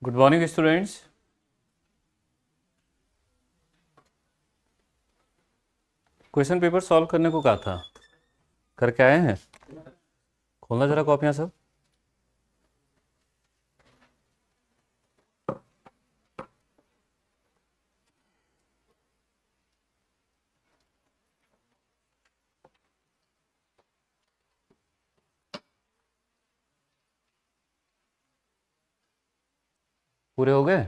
Good morning students. Question paper solve करने को कहा था, करके आए हैं? खोलना जरा कॉपियां सब। पूरे हो गए?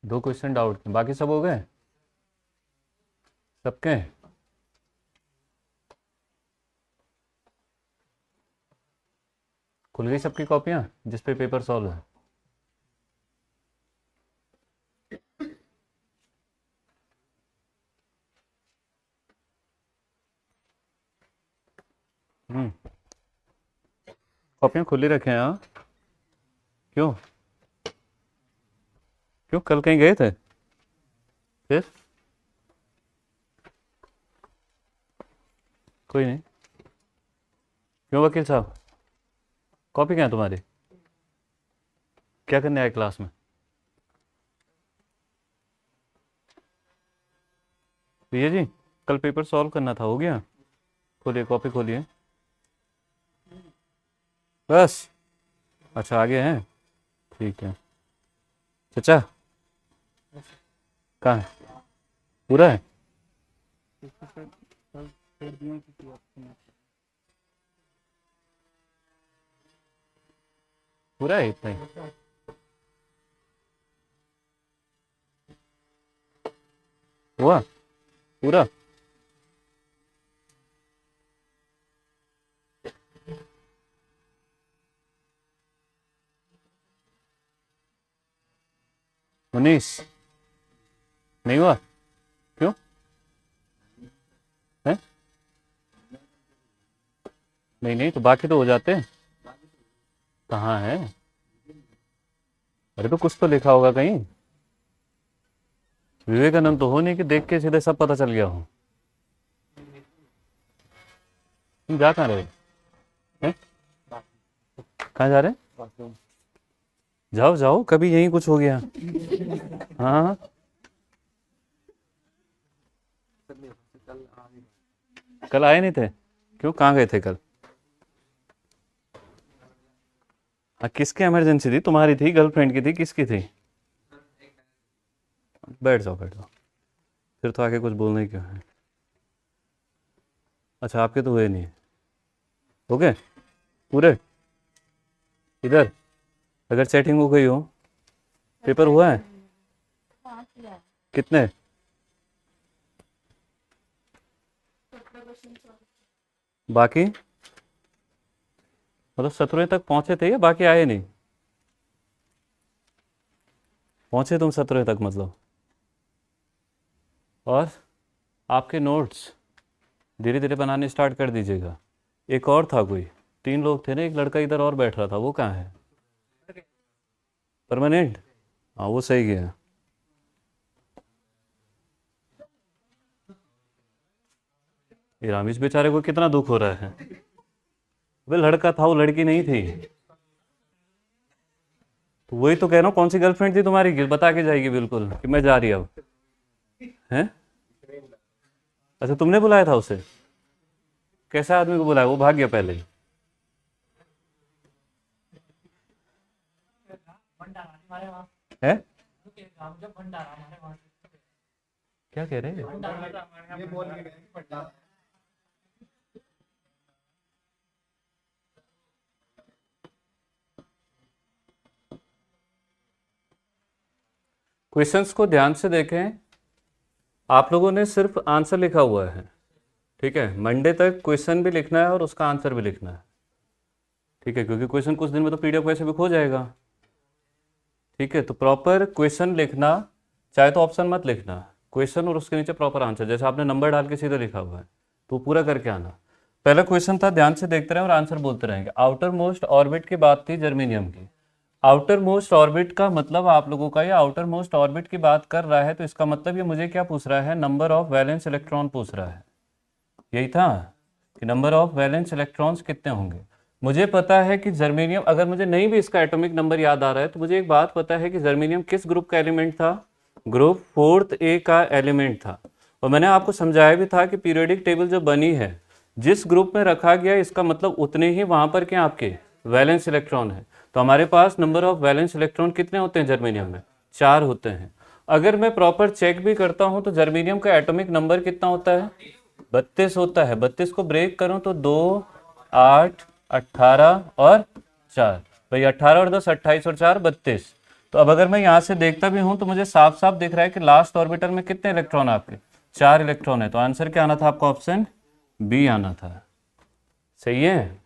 दो क्वेश्चन डाउट के, बाकी सब हो गए सबके? खुल गई सबकी कॉपियां जिस पे पेपर सॉल्व है? कॉपियां खुली रखे हैं? हाँ, क्यों? क्यों, कल कहीं गए थे फिर? कोई नहीं। क्यों वकील साहब, कॉपी क्या है तुम्हारी? क्या करने आए क्लास में? ये जी, कल पेपर सॉल्व करना था, हो गया? खोलिए कॉपी, खोलिए बस। अच्छा, आगे हैं, ठीक है। चचा कहाँ है? पूरा है? पूरा है इतना ही? हुआ पूरा? उन्नीस नहीं हुआ? क्यों है? नहीं नहीं, तो बाकी तो हो जाते हैं। कहाँ है? अरे तो कुछ तो लिखा होगा कहीं। विवेकानंद तो हो नहीं कि देख के सीधे सब पता चल गया हो। तुम जा कहाँ रहे हैं? कहाँ जा रहे हैं? जाओ जाओ, कभी यहीं कुछ हो गया। हाँ हाँ। कल आए नहीं थे? क्यों, कहाँ गए थे कल? हाँ, किसकी इमरजेंसी थी? तुम्हारी थी, गर्लफ्रेंड की थी, किसकी थी? बैठ जाओ बैठ जाओ, फिर तो आगे कुछ बोलने क्यों है? अच्छा, आपके तो हुए नहीं? हो गए पूरे? इधर अगर सेटिंग हो गई हो, पेपर हुआ है? कितने? बाकी मतलब 17 तक पहुंचे थे या बाकी आए नहीं? पहुंचे तुम 17 तक मतलब? और आपके नोट्स धीरे धीरे बनाने स्टार्ट कर दीजिएगा। एक और था कोई, 3 लोग थे ना, एक लड़का इधर और बैठ रहा था, वो कहाँ है? परमानेंट? हाँ, वो सही गया। ये रामीश बेचारे को कितना दुख हो रहा है। वे लड़का था, वो लड़की नहीं थी। तो वही तो कह रहा हूँ, कौन सी गर्लफ्रेंड थी तुम्हारी कि बता के जाएगी बिल्कुल कि मैं जा रही अब? हैं? अच्छा, तुमने बुलाया था उसे? कैसा आदमी को बुलाया? वो भाग गया पहले ही? है? क्या कह रहे हैं? क्वेश्चंस को ध्यान से देखें। आप लोगों ने सिर्फ आंसर लिखा हुआ है, ठीक है? मंडे तक क्वेश्चन भी लिखना है और उसका आंसर भी लिखना है, ठीक है? क्योंकि क्वेश्चन कुछ दिन में तो पीडीएफ वैसे भी खो जाएगा, ठीक है? तो प्रॉपर क्वेश्चन लिखना, चाहे तो ऑप्शन मत लिखना, क्वेश्चन और उसके नीचे प्रॉपर आंसर, जैसे आपने नंबर डाल के सीधे लिखा हुआ है तो पूरा करके आना। पहला क्वेश्चन था, ध्यान से देखते रहें और आंसर बोलते रहेंगे। आउटर मोस्ट ऑर्बिट की बात थी जर्मेनियम की। आउटर मोस्ट ऑर्बिट का मतलब आप लोगों का, ये आउटर मोस्ट ऑर्बिट की बात कर रहा है तो इसका मतलब ये मुझे क्या पूछ रहा है? नंबर ऑफ वैलेंस इलेक्ट्रॉन पूछ रहा है। यही था कि नंबर ऑफ वैलेंस इलेक्ट्रॉन्स कितने होंगे। मुझे पता है कि जर्मेनियम, अगर मुझे नहीं भी इसका एटॉमिक नंबर याद आ रहा है तो मुझे एक बात पता है कि जर्मेनियम किस ग्रुप का एलिमेंट था, ग्रुप 4th A का एलिमेंट था। और मैंने आपको समझाया भी था कि पीरियोडिक टेबल जो बनी है, जिस ग्रुप में रखा गया इसका मतलब उतने ही वहाँ पर क्या आपके वैलेंस इलेक्ट्रॉन है। तो हमारे पास नंबर ऑफ वैलेंस इलेक्ट्रॉन कितने होते हैं जर्मेनियम में, 4 होते हैं। अगर मैं प्रॉपर चेक भी करता हूँ तो जर्मेनियम का एटॉमिक नंबर कितना होता है, 32 होता है। 32 को ब्रेक करूँ तो 2, 8, 18 और 4, भाई 18 और 10 28 और 4 32। तो अब अगर मैं यहाँ से देखता भी हूँ तो मुझे साफ साफ दिख रहा है कि लास्ट ऑर्बिटल में कितने इलेक्ट्रॉन आपके, 4 इलेक्ट्रॉन है। तो आंसर क्या आना था आपका, ऑप्शन बी आना था। सही है।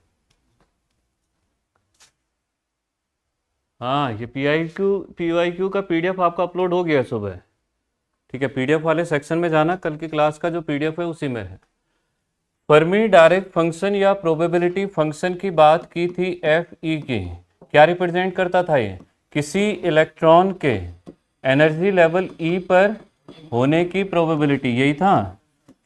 हाँ, ये पीवाईक्यू का पीडीएफ आपका अपलोड हो गया सुबह। ठीक है, पीडीएफ वाले सेक्शन में जाना, कल की क्लास का जो पीडीएफ है उसी में है। फर्मी डायरेक्ट फंक्शन या प्रोबेबिलिटी फंक्शन की बात की थी एफ ई की। क्या रिप्रेजेंट करता था ये, किसी इलेक्ट्रॉन के एनर्जी लेवल ई पर होने की प्रोबेबिलिटी। यही था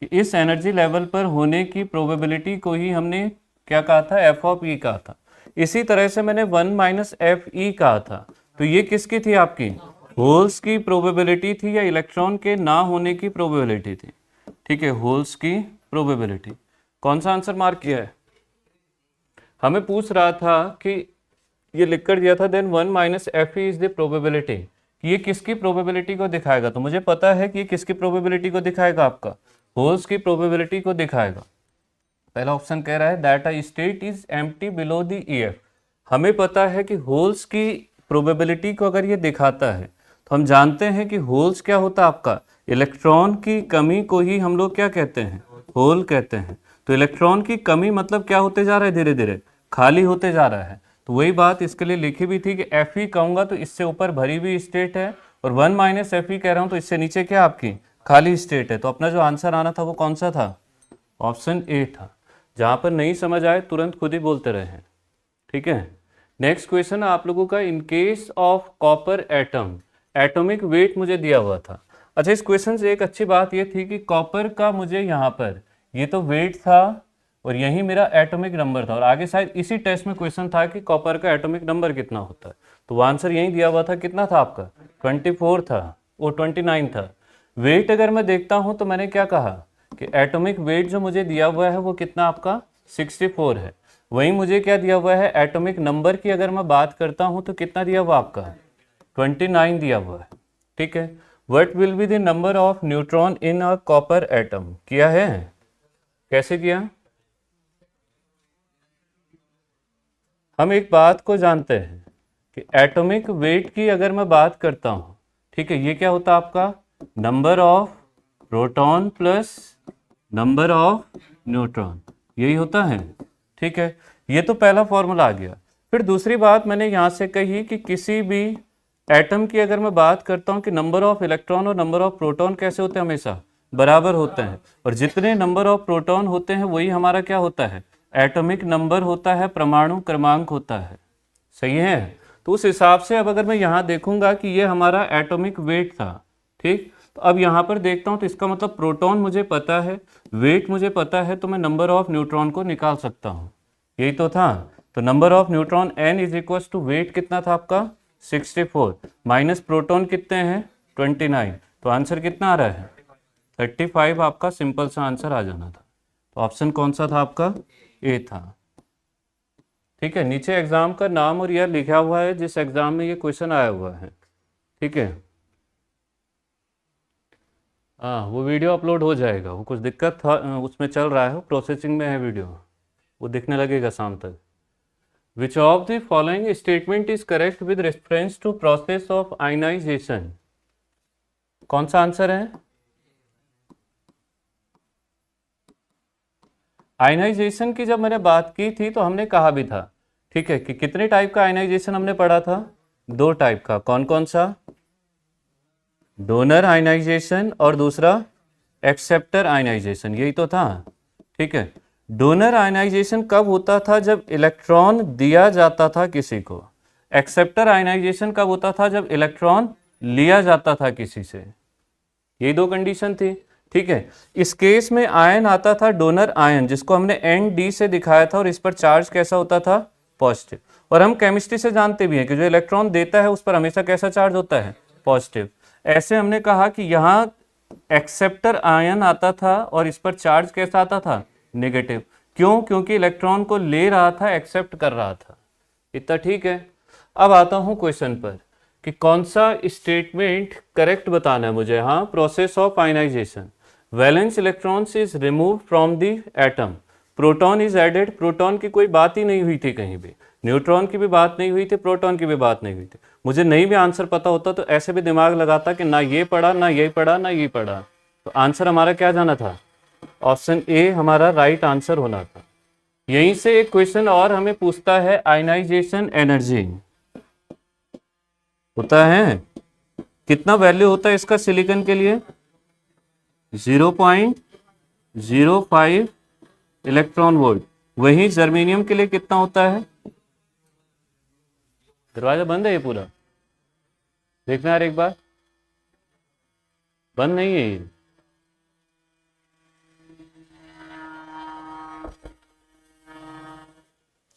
कि इस एनर्जी लेवल पर होने की प्रोबेबिलिटी को ही हमने क्या कहा था, एफ ऑफ ई कहा था। इसी तरह से मैंने 1 - एफ ई कहा था। तो ये किसकी थी आपकी, होल्स की प्रोबेबिलिटी थी या इलेक्ट्रॉन के ना होने की प्रोबेबिलिटी थी। ठीक है, होल्स की प्रोबेबिलिटी। कौन सा आंसर मार्क किया है, हमें पूछ रहा था कि ये लिख कर दिया था then 1 - f e is the probability, कि ये किसकी प्रोबेबिलिटी को दिखाएगा। तो मुझे पता है कि ये किसकी प्रोबेबिलिटी को दिखाएगा, आपका होल्स की प्रोबेबिलिटी को दिखाएगा। पहला ऑप्शन कह रहा है that a state is empty below the EF. हमें पता है कि होल्स की प्रोबेबिलिटी को अगर ये दिखाता है तो हम जानते हैं कि होल्स क्या होता है आपका, इलेक्ट्रॉन की कमी को ही हम लोग क्या कहते हैं, होल कहते हैं। तो इलेक्ट्रॉन की कमी मतलब क्या होते जा रहा है, धीरे धीरे खाली होते जा रहा है। तो वही बात इसके लिए लिखी भी थी कि एफ ई कहूँगा तो इससे ऊपर भरी हुई स्टेट है, और 1 - एफ ई कह रहा हूँ तो इससे नीचे क्या आपकी खाली स्टेट है। तो अपना जो आंसर आना था वो कौन सा था, ऑप्शन ए था। जहाँ पर नहीं समझ आए तुरंत खुद ही बोलते रहे। ठीक है, नेक्स्ट क्वेश्चन आप लोगों का, in case of copper atom atomic weight मुझे दिया हुआ था। अच्छा, इस क्वेश्चन से एक अच्छी बात ये थी कि कॉपर का मुझे यहाँ पर ये तो वेट था और यही मेरा एटॉमिक नंबर था, और आगे शायद इसी टेस्ट में क्वेश्चन था कि कॉपर का एटॉमिक नंबर कितना होता है। तो वो आंसर यही दिया हुआ था, कितना था आपका 24 था, वो 29 था। वेट अगर मैं देखता हूँ तो मैंने क्या कहा कि एटॉमिक वेट जो मुझे दिया हुआ है वो कितना आपका 64 है। वहीं मुझे क्या दिया हुआ है, एटॉमिक नंबर की अगर मैं बात करता हूं तो कितना दिया हुआ आपका 29 दिया हुआ है। ठीक है, what will be the number of neutron in a copper atom, किया है, कैसे किया। हम एक बात को जानते हैं कि एटॉमिक वेट की अगर मैं बात करता हूं, ठीक है, ये क्या होता है आपका number of proton plus number of neutron, यही होता है। ठीक है, ये तो पहला फॉर्मूला आ गया। फिर दूसरी बात मैंने यहाँ से कही कि किसी भी एटम की अगर मैं बात करता हूँ कि नंबर ऑफ इलेक्ट्रॉन और नंबर ऑफ प्रोटॉन कैसे होते हैं, हमेशा बराबर होते हैं, और जितने नंबर ऑफ प्रोटॉन होते हैं वही हमारा क्या होता है, एटॉमिक नंबर होता है, परमाणु क्रमांक होता है। सही है। तो उस हिसाब से अब अगर मैं यहाँ देखूंगा कि ये हमारा एटॉमिक वेट था, ठीक, तो अब यहाँ पर देखता हूँ तो इसका मतलब प्रोटॉन मुझे पता है, वेट मुझे पता है, तो मैं नंबर ऑफ न्यूट्रॉन को निकाल सकता हूँ। यही तो था। तो number of neutron n is equal to weight कितना था आपका 64 माइनस प्रोटॉन कितने हैं 29, तो आंसर कितना आ रहा है 35। आपका सिंपल सा आंसर आ जाना था। तो ऑप्शन कौन सा था आपका, ए था। ठीक है, नीचे एग्जाम का नाम और ईयर लिखा हुआ है जिस एग्जाम में ये क्वेश्चन आया हुआ है। ठीक है, हाँ, वो वीडियो अपलोड हो जाएगा, वो कुछ दिक्कत था उसमें चल रहा है, वो प्रोसेसिंग में है वीडियो, वो दिखने लगेगा शाम तक। Which of the following statement is correct with reference to process of ionization, कौन सा आंसर है। आयनाइजेशन की जब मैंने बात की थी तो हमने कहा भी था, ठीक है, कि कितने टाइप का आयनाइजेशन हमने पढ़ा था, 2 टाइप का। कौन कौन सा, डोनर आयनाइजेशन और दूसरा एक्सेप्टर आयनाइजेशन, यही तो था। ठीक है, डोनर आयनाइजेशन कब होता था, जब इलेक्ट्रॉन दिया जाता था किसी को। एक्सेप्टर आयनाइजेशन कब होता था, जब इलेक्ट्रॉन लिया जाता था किसी से। यही 2 कंडीशन थी। ठीक है। इस केस में आयन आता था डोनर आयन, जिसको हमने ND से दिखाया था, और इस पर चार्ज कैसा होता था, पॉजिटिव। और हम केमिस्ट्री से जानते भी हैं कि जो इलेक्ट्रॉन देता है उस पर हमेशा कैसा चार्ज होता है, पॉजिटिव। ऐसे हमने कहा कि यहाँ एक्सेप्टर आयन आता था और इस पर चार्ज कैसा आता था, नेगेटिव। क्यों? क्योंकि इलेक्ट्रॉन को ले रहा था, एक्सेप्ट कर रहा था। इतना ठीक है। अब आता हूं क्वेश्चन पर कि कौन सा स्टेटमेंट करेक्ट बताना है मुझे। हाँ, process of ionization, valence electrons is remove from the atom, proton is added. Proton की कोई बात ही नहीं हुई थी कहीं भी, न्यूट्रॉन की भी बात नहीं हुई थी, प्रोटॉन की भी बात नहीं हुई थी। मुझे नहीं भी आंसर पता होता तो ऐसे भी दिमाग लगाता कि ना ये पढ़ा, ना ये पढ़ा, ना ये पढ़ा, तो आंसर हमारा क्या जाना था, ऑप्शन ए हमारा राइट आंसर होना था। यहीं से एक क्वेश्चन और हमें पूछता है, आयनाइजेशन एनर्जी होता है, कितना वैल्यू होता है इसका सिलिकॉन के लिए, 0.05 इलेक्ट्रॉन वोल्ट। वहीं जर्मेनियम के लिए कितना होता है, दरवाजा बंद है ये पूरा, देखना यार एक बार, बंद नहीं है ये।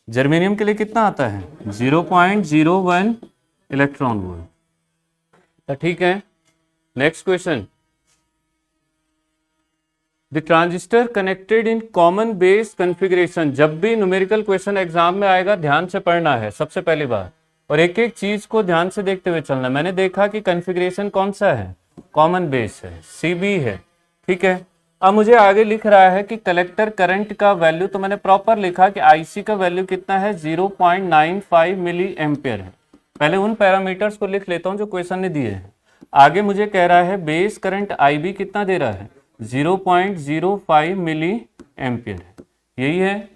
जर्मेनियम के लिए कितना आता है, 0.01 इलेक्ट्रॉन वोल्ट। तो ठीक है, next question, the transistor connected in common base configuration. जब भी न्यूमेरिकल क्वेश्चन एग्जाम में आएगा ध्यान से पढ़ना है सबसे पहली बार, और एक एक चीज को ध्यान से देखते हुए चलना। मैंने देखा कि कॉन्फ़िगरेशन कौन सा है, कॉमन बेस है, CB है, ठीक है। अब मुझे आगे लिख रहा है कि कलेक्टर करंट का वैल्यू, तो मैंने प्रॉपर लिखा कि IC का वैल्यू कितना है, 0.95 मिली एम्पियर है। पहले उन पैरामीटर्स को लिख लेता हूं जो क्वेश्चन ने दिए हैं। आगे मुझे कह रहा है बेस करंट IB कितना दे रहा है, 0.05 मिली एम्पियर है, यही है।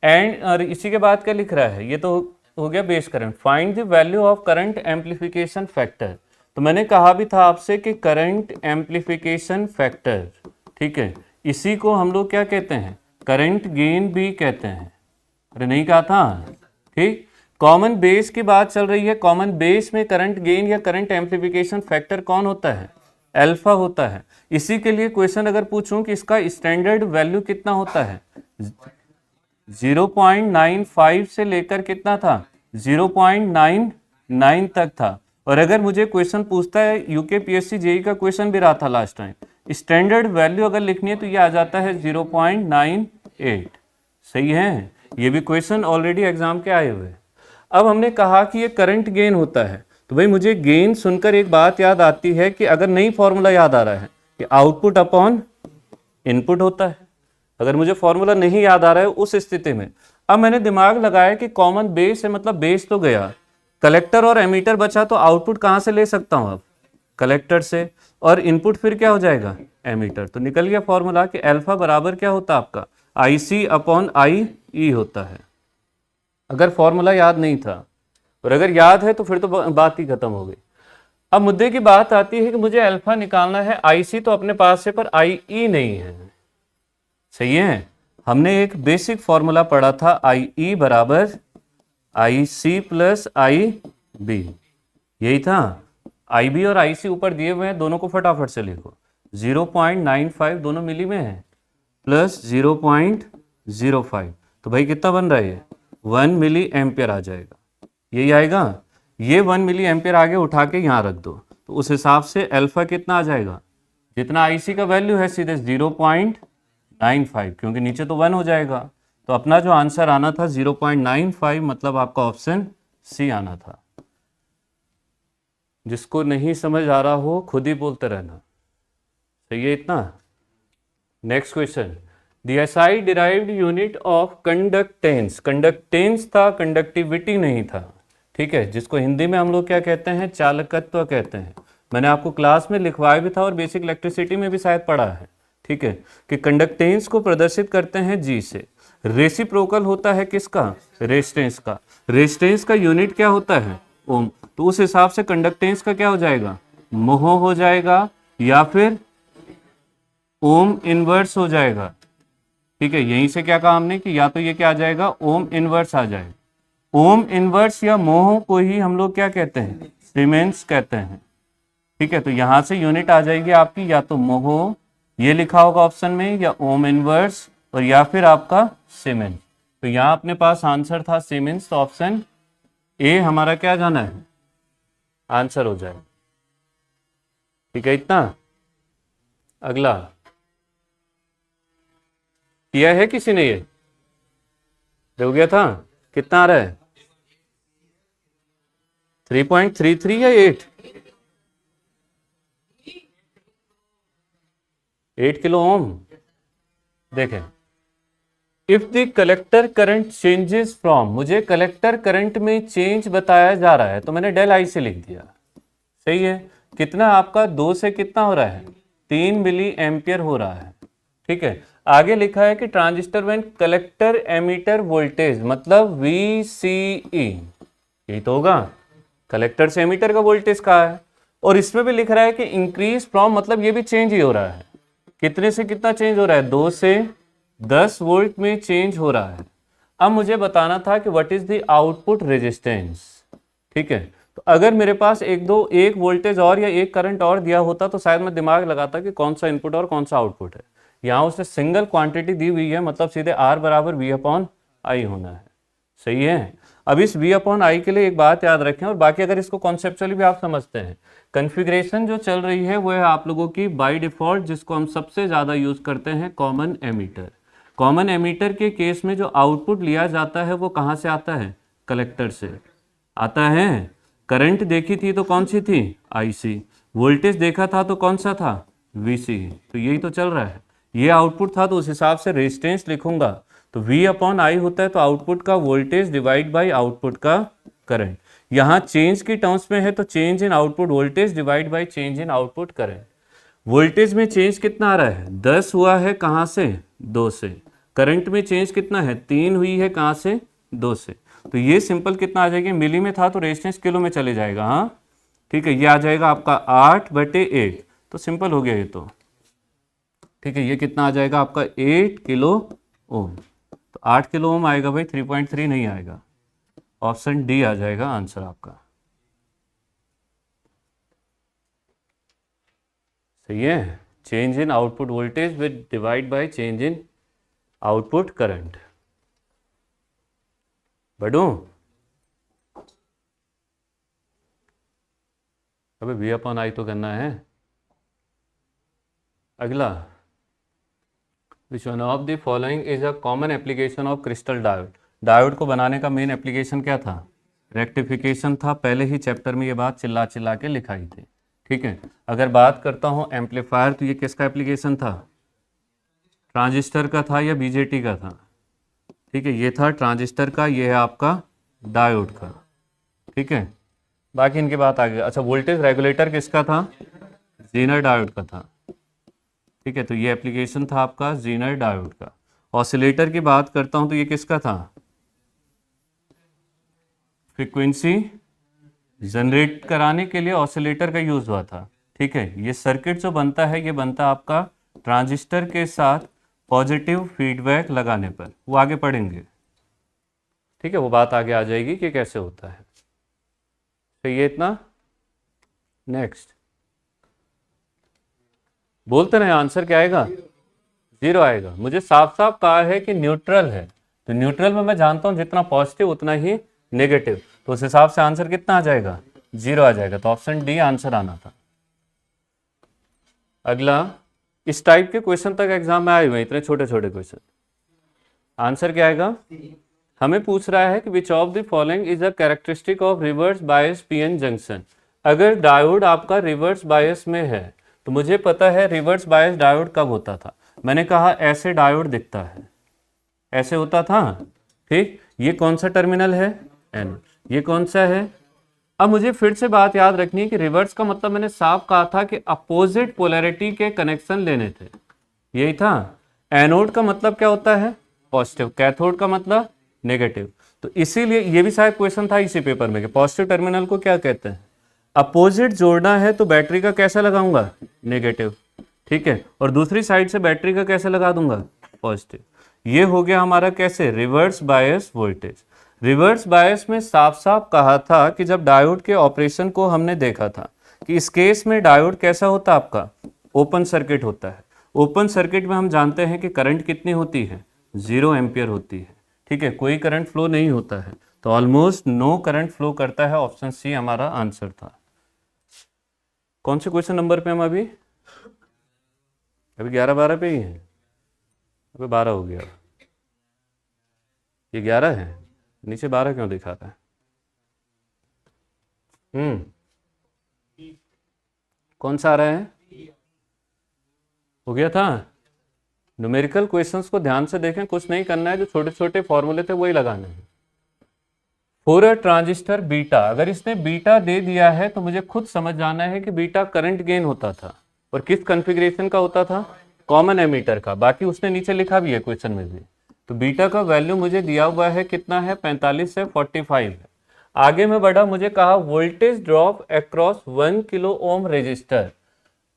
एंड और इसी के बाद क्या लिख रहा है, ये तो हो गया base current. Find the value of current amplification factor. तो मैंने कहा भी था आपसे कि करंट एम्पलीफिकेशन फैक्टर, ठीक है, इसी को हम लोग क्या कहते हैं, करंट गेन भी कहते हैं। अरे नहीं कहा था, ठीक। कॉमन बेस की बात चल रही है, कॉमन बेस में करंट गेन या करंट एम्पलीफिकेशन फैक्टर कौन होता है, अल्फा होता है। इसी के लिए क्वेश्चन अगर पूछूं कि इसका स्टैंडर्ड वैल्यू कितना होता है, 0.95 से लेकर कितना था, 0.99 तक था। और अगर मुझे क्वेश्चन पूछता है, UKPSC JEE का क्वेश्चन भी रहा था लास्ट टाइम, स्टैंडर्ड वैल्यू अगर लिखनी है तो ये आ जाता है 0.98। सही है, ये भी क्वेश्चन ऑलरेडी एग्जाम के आए हुए। अब हमने कहा कि ये करंट गेन होता है, तो भाई मुझे गेन सुनकर एक बात याद आती है कि अगर नई फॉर्मूला याद आ रहा है कि आउटपुट अपॉन इनपुट होता है। अगर मुझे फॉर्मूला नहीं याद आ रहा है उस स्थिति में, अब मैंने दिमाग लगाया कि कॉमन बेस है, मतलब बेस तो गया, कलेक्टर और एमीटर बचा, तो आउटपुट कहाँ से ले सकता हूँ अब, कलेक्टर से, और इनपुट फिर क्या हो जाएगा, एमीटर। तो निकल गया फॉर्मूला कि अल्फा बराबर क्या होता है आपका, IC अपॉन IE होता है। अगर फॉर्मूला याद नहीं था, और अगर याद है तो फिर तो बात ही खत्म हो गई। अब मुद्दे की बात आती है कि मुझे अल्फा निकालना है, IC तो अपने पास है पर IE नहीं है। सही है, हमने एक बेसिक फॉर्मूला पढ़ा था, IE बराबर IC प्लस IB, यही था। IB और IC ऊपर दिए हुए हैं, दोनों को फटाफट से लिखो। 0.95 दोनों मिली में है, प्लस 0.05, तो भाई कितना बन रहा है ये, 1 मिली एम्पियर आ जाएगा, यही आएगा। ये 1 मिली एम्पियर आगे उठा के यहाँ रख दो, तो उस हिसाब से अल्फा कितना आ जाएगा, जितना IC का वैल्यू है सीधे 0.95, क्योंकि नीचे तो 1 हो जाएगा। तो अपना जो आंसर आना था 0.95, मतलब आपका ऑप्शन C आना था। जिसको नहीं समझ आ रहा हो खुद ही बोलते रहना, सही है इतना। Next question, the SI derived unit of conductance. Conductance था, कंडक्टिविटी नहीं था, ठीक है, जिसको हिंदी में हम लोग क्या कहते हैं, चालकत्व कहते हैं। मैंने आपको क्लास में लिखवाया भी था और बेसिक इलेक्ट्रिसिटी में भी शायद पढ़ा है, ठीक है, कि कंडक्टेंस को प्रदर्शित करते हैं G से। रेसिप्रोकल होता है किसका, रेजिस्टेंस का। रेजिस्टेंस का यूनिट क्या होता है, ओम। तो उस हिसाब से कंडक्टेंस का क्या हो जाएगा, मोह हो जाएगा, या फिर ओम इनवर्स हो जाएगा, ठीक है। यहीं से क्या कहा हमने कि या तो ये क्या आ जाएगा, ओम इनवर्स आ जाएगा। ओम इनवर्स या मोह को ही हम लोग क्या कहते हैं, सीमेंस कहते हैं, ठीक है। तो यहां से यूनिट आ जाएगी आपकी या तो मोह ये लिखा होगा ऑप्शन में, या ओम इनवर्स और या फिर आपका सीमेंस। तो यहाँ अपने पास आंसर था सीमेंस, तो ऑप्शन ए हमारा क्या जाना है, आंसर हो जाए। ठीक है, इतना। अगला किया है किसी ने, ये हो गया था, कितना आ रहा है 3.33 या 8 किलो ओम। देखें, if the collector current changes from, मुझे कलेक्टर करंट में चेंज बताया जा रहा है तो मैंने डेल आई से लिख दिया, सही है। कितना आपका 2 से कितना हो रहा है, 3 मिली एम्पियर हो रहा है। ठीक है, आगे लिखा है कि transistor when collector ammeter voltage, मतलब VCE, यही तो होगा, कलेक्टर से एमीटर का वोल्टेज कहा है। और इसमें भी लिख रहा है कि इंक्रीज फ्रॉम, मतलब ये भी चेंज ही हो रहा है, कितने से कितना चेंज हो रहा है, 2 से 10 वोल्ट में चेंज हो रहा है। अब मुझे बताना था कि what is the output resistance. ठीक है, तो अगर मेरे पास एक वोल्टेज और या एक करंट और दिया होता तो शायद मैं दिमाग लगाता कि कौन सा इनपुट और कौन सा आउटपुट है। यहाँ उसने सिंगल क्वांटिटी दी हुई है, मतलब सीधे R बराबर V/I होना है, सही है। अब इस V/I के लिए एक बात याद रखें, और बाकी अगर इसको कॉन्सेप्चुअली भी आप समझते हैं, कॉन्फ़िगरेशन जो चल रही है वो है आप लोगों की बाय डिफॉल्ट, जिसको हम सबसे ज़्यादा यूज़ करते हैं, कॉमन एमीटर। कॉमन एमीटर के केस में जो आउटपुट लिया जाता है वो कहाँ से आता है, कलेक्टर से आता है। करंट देखी थी तो कौन सी थी, IC। वोल्टेज देखा था तो कौन सा था, VC। तो यही तो चल रहा है, ये आउटपुट था, तो उस हिसाब से रेजिस्टेंस लिखूंगा तो V/I होता है, तो आउटपुट का वोल्टेज डिवाइड बाय आउटपुट का करंट। यहाँ चेंज की टर्म्स में है तो change in output voltage divide by change in output current. Voltage में चेंज कितना आ रहा है, 10 हुआ है, कहाँ से, 2 से। करंट में चेंज कितना है, 3 हुई है, कहाँ से, 2 से। तो ये सिंपल कितना आ जाएगा, मिली में था तो रेजिस्टेंस किलो में चले जाएगा, हाँ ठीक है, ये आ जाएगा आपका 8/8, तो सिंपल हो गया ये तो। ठीक है, ये कितना आ जाएगा आपका 8 किलो ओम। तो 8 किलो ओम आएगा भाई, 3.3 नहीं आएगा, ऑप्शन डी आ जाएगा आंसर आपका, सही है। Change in output voltage with divide by change in output current. बढ़ू, अबे V/I तो करना है। अगला, which one of the following is a common application of crystal diode. Diode को बनाने का मेन एप्लीकेशन क्या था, रेक्टिफिकेशन था। पहले ही चैप्टर में ये बात चिल्ला चिल्ला के लिखाई थी। ठीक है, अगर बात करता हूँ एम्पलीफायर, तो ये किसका एप्लीकेशन था, ट्रांजिस्टर का था या BJT का था। ठीक है, ये था ट्रांजिस्टर का, ये है आपका डायोड का। ठीक है, बाकी इनकी बात आगे। अच्छा, वोल्टेज रेगुलेटर किसका था, जीनर डायोड का था। ठीक है, तो ये एप्लीकेशन था आपका जीनर डायोड का। ऑसिलेटर की बात करता हूं तो ये किसका था, फ्रीक्वेंसी जनरेट कराने के लिए ऑसिलेटर का यूज हुआ था। ठीक है, ये सर्किट जो बनता है ये बनता आपका ट्रांजिस्टर के साथ पॉजिटिव फीडबैक लगाने पर, वो आगे पढ़ेंगे। ठीक है, वो बात आगे आ जाएगी कि कैसे होता है। तो ये इतना, नेक्स्ट बोलते रहे, आंसर क्या आएगा, 0 आएगा। मुझे साफ साफ कहा है कि न्यूट्रल है, तो न्यूट्रल में मैं जानता हूं जितना पॉजिटिव उतना ही नेगेटिव, तो उस हिसाब से आंसर कितना आ जाएगा, 0 आ जाएगा। तो ऑप्शन डी आंसर आना था। अगला, इस टाइप के क्वेश्चन तक एग्जाम में आए हुए हैं, इतने छोटे छोटे क्वेश्चन, आंसर क्या आएगा। हमें पूछ रहा है कि विच of the following is a characteristic of reverse bias PN junction. अगर डायोड आपका रिवर्स बायस में है तो मुझे पता है रिवर्स बायस डायोड कब होता था, मैंने कहा ऐसे डायोड दिखता है, ऐसे होता था। ठीक, ये कौन सा टर्मिनल है, N, ये कौन सा है। अब मुझे फिर से बात याद रखनी है कि रिवर्स का मतलब मैंने साफ कहा था कि अपोजिट पोलैरिटी के कनेक्शन लेने थे, यही था। एनोड का मतलब क्या होता है, पॉजिटिव, कैथोड का मतलब नेगेटिव। तो इसीलिए ये भी शायद क्वेश्चन था इसी पेपर में कि पॉजिटिव टर्मिनल को क्या कहते हैं, अपोजिट जोड़ना है तो बैटरी का कैसा लगाऊंगा, नेगेटिव। ठीक है, और दूसरी साइड से बैटरी का कैसे लगा दूंगा, पॉजिटिव। ये हो गया हमारा कैसे, reverse bias voltage. Reverse bias में साफ साफ कहा था कि जब डायोड के ऑपरेशन को हमने देखा था कि इस केस में डायोड कैसा होता है आपका, ओपन सर्किट होता है। ओपन सर्किट में हम जानते हैं कि करंट कितनी होती है, 0 एम्पियर होती है, ठीक है, कोई करंट फ्लो नहीं होता है, तो ऑलमोस्ट नो करंट फ्लो करता है, ऑप्शन सी हमारा आंसर था। कौन से क्वेश्चन नंबर पे हम अभी 11-12 पे ही हैं, अभी 12 हो गया, ये 11 है, नीचे 12 क्यों दिखा रहा है? कौन सा आ रहा है? हो गया था। न्यूमेरिकल क्वेश्चंस को ध्यान से देखें, कुछ नहीं करना है, जो छोटे छोटे फॉर्मूले थे वही लगाने हैं। फॉर अ ट्रांजिस्टर बीटा, अगर इसने बीटा दे दिया है तो मुझे खुद समझ जाना है कि बीटा करंट गेन होता था, और किस कॉन्फ़िगरेशन का होता था, कॉमन एमीटर का, बाकी उसने नीचे लिखा भी है क्वेश्चन में भी। तो बीटा का वैल्यू मुझे दिया हुआ है कितना है, 45 से 45 है। आगे में बढ़ा, मुझे कहा voltage drop across 1 kilo ohm resistor.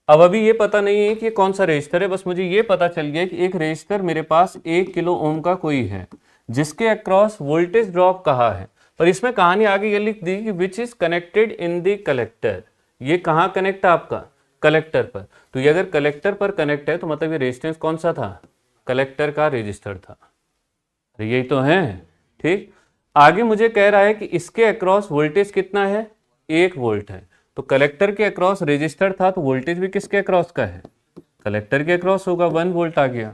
अब अभी ये पता नहीं है कि कौन सा रेजिस्टर है, बस मुझे ये पता चल गया कि एक रेजिस्टर मेरे पास 1 किलो ओम का कोई है जिसके अक्रॉस वोल्टेज ड्रॉप कहा है, पर इसमें कहानी आगे ये लिख दी कि which is connected in the collector. ये कहाँ कनेक्ट है आपका, कलेक्टर पर। तो ये अगर कलेक्टर पर कनेक्ट है तो मतलब ये रेजिस्टेंस कौन सा था, कलेक्टर का रेजिस्टर था, यही तो है, ठीक। आगे मुझे कह रहा है कि इसके अक्रॉस वोल्टेज कितना है, 1 वोल्ट है, तो कलेक्टर के अक्रॉस रेजिस्टर था तो वोल्टेज भी किसके अक्रॉस का है, कलेक्टर के अक्रॉस होगा, 1 वोल्ट आ गया।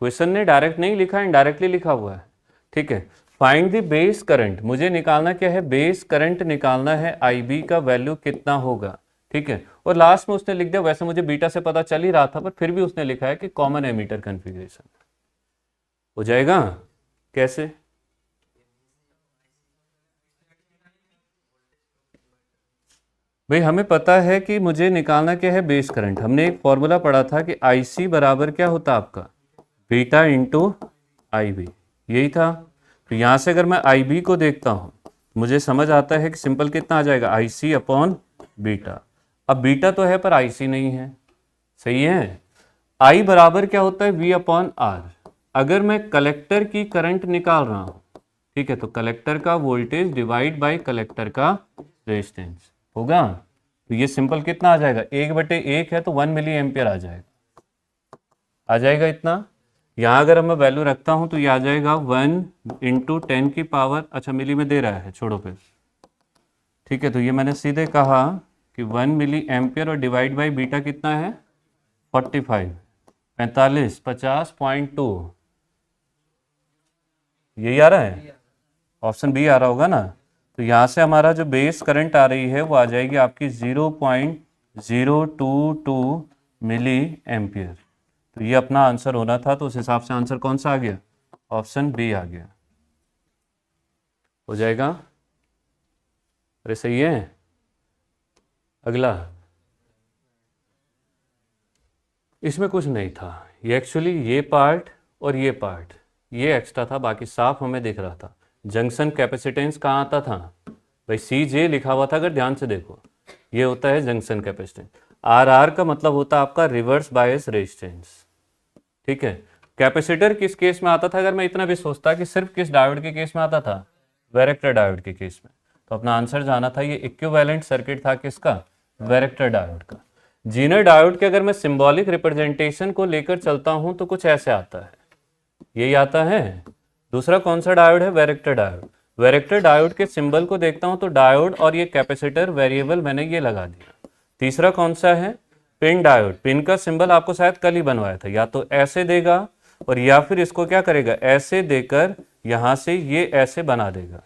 क्वेश्चन ने डायरेक्ट नहीं लिखा, इनडायरेक्टली लिखा हुआ है, ठीक है। फाइंड द बेस करंट, मुझे निकालना क्या है, बेस करंट निकालना है, IB का वैल्यू कितना होगा, ठीक है। और लास्ट में उसने लिख दिया, वैसे मुझे बीटा से पता चल ही रहा था, पर फिर भी उसने लिखा है कि कॉमन एमीटर कॉन्फ़िगरेशन हो जाएगा। कैसे, भाई हमें पता है कि मुझे निकालना क्या है, बेस करंट। हमने एक फॉर्मूला पढ़ा था कि IC बराबर क्या होता आपका, बीटा इंटू IB, यही था। तो यहाँ से अगर मैं IB को देखता हूँ, मुझे समझ आता है कि सिंपल कितना आ जाएगा, IC अपॉन बीटा। अब बीटा तो है पर IC नहीं है, सही है। I बराबर क्या होता है, V अपॉन R। अगर मैं कलेक्टर की करंट निकाल रहा हूँ, ठीक है, तो कलेक्टर का वोल्टेज डिवाइड बाय कलेक्टर का रेजिस्टेंस होगा। तो ये सिंपल कितना आ जाएगा, 1/1 है तो 1 मिली एम्पियर आ जाएगा, इतना। यहाँ अगर मैं वैल्यू रखता हूँ तो ये आ जाएगा 1 × 10 की पावर, अच्छा मिली में दे रहा है, छोड़ो फिर, ठीक है। तो ये मैंने सीधे कहा कि 1 मिली एम्पियर और डिवाइड बाई बीटा कितना है, 45, 45, 50.2, यही आ रहा है, ऑप्शन बी आ रहा होगा ना। तो यहाँ से हमारा जो बेस करंट आ रही है वो आ जाएगी आपकी 0.022 मिली एम्पियर। तो ये अपना आंसर होना था, तो उस हिसाब से आंसर कौन सा आ गया, ऑप्शन बी आ गया, हो जाएगा। अरे सही है। अगला, इसमें कुछ नहीं था, ये एक्चुअली ये पार्ट और ये पार्ट ये एक्स्ट्रा था, बाकी साफ हमें दिख रहा था। जंक्शन कैपेसिटेंस कहाँ आता था भाई, CJ लिखा हुआ था, अगर ध्यान से देखो, ये होता है जंक्शन कैपेसिटेंस। RR का मतलब होता है आपका रिवर्स बायस रेजिस्टेंस, ठीक है। कैपेसिटर किस केस में आता था, अगर मैं इतना भी सोचता कि सिर्फ किस डायोड के केस में आता था, वैरेक्टर डायोड के केस में, तो अपना आंसर जाना था, ये इक्विवेलेंट सर्किट था किसका, वैरेक्टर डायोड का। जीनर डायोड के अगर मैं सिंबॉलिक रिप्रेजेंटेशन को लेकर चलता हूं तो कुछ ऐसे आता है, यही आता है। दूसरा कौन सा डायोड है, वैरेक्टर डायोड। वैरेक्टर डायोड के सिंबल को देखता हूं तो डायोड और ये कैपेसिटर वेरिएबल मैंने ये लगा दिया। तीसरा कौन सा है, पिन डायोड। पिन का सिंबल आपको शायद कल ही बनवाया था, या तो ऐसे देगा और या फिर इसको क्या करेगा, ऐसे देकर यहां से ये ऐसे बना देगा,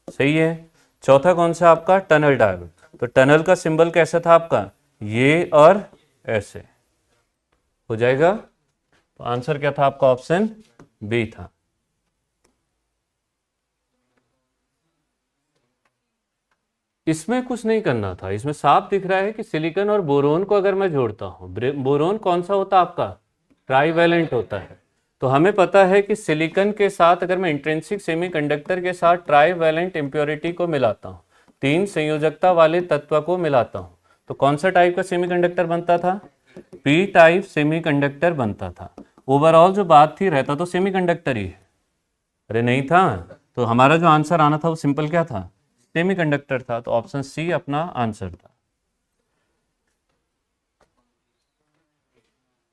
सही है। चौथा कौन सा आपका, टनल डायोड। तो टनल का सिंबल कैसा था आपका, ये और ऐसे, हो जाएगा। तो आंसर क्या था आपका, ऑप्शन बी था। इसमें कुछ नहीं करना था, इसमें साफ दिख रहा है कि सिलिकॉन और बोरोन को अगर मैं जोड़ता हूं, बोरोन कौन सा होता आपका, ट्राईवैलेंट होता है। तो हमें पता है कि सिलिकॉन के साथ अगर मैं इंट्रिंसिक सेमीकंडक्टर के साथ ट्राईवैलेंट इंप्योरिटी को मिलाता हूं, 3 संयोजकता वाले तत्व को मिलाता हूं, तो कौन सा टाइप का सेमीकंडक्टर बनता था, पी टाइप सेमीकंडक्टर बनता था। ओवरऑल जो बात थी, रहता तो सेमीकंडक्टर ही है, अरे नहीं था। तो हमारा जो आंसर आना था वो सिंपल क्या था, सेमीकंडक्टर था। तो ऑप्शन सी अपना आंसर था।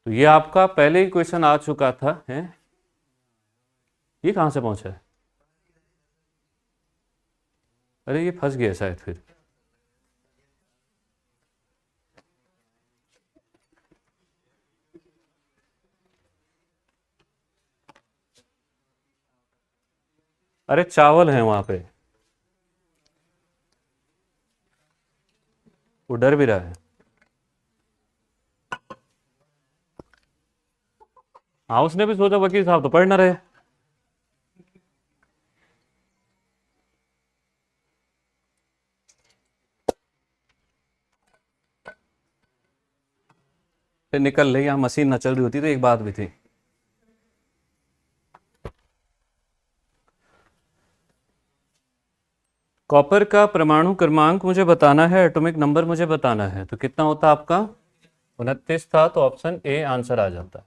तो ये आपका पहले ही क्वेश्चन आ चुका था है, ये कहाँ से पहुंचा है? अरे ये फंस गया शायद फिर। अरे चावल है वहां पे, वो डर भी रहा है। हाँ उसने भी सोचा वकील साहब तो पढ़ ना रहे। फिर निकल रही, यहाँ मशीन ना चल रही होती तो एक बात भी थी। कॉपर का परमाणु क्रमांक मुझे बताना है, एटॉमिक नंबर मुझे बताना है, तो कितना होता आपका? 29 था, तो ऑप्शन ए आंसर आ जाता।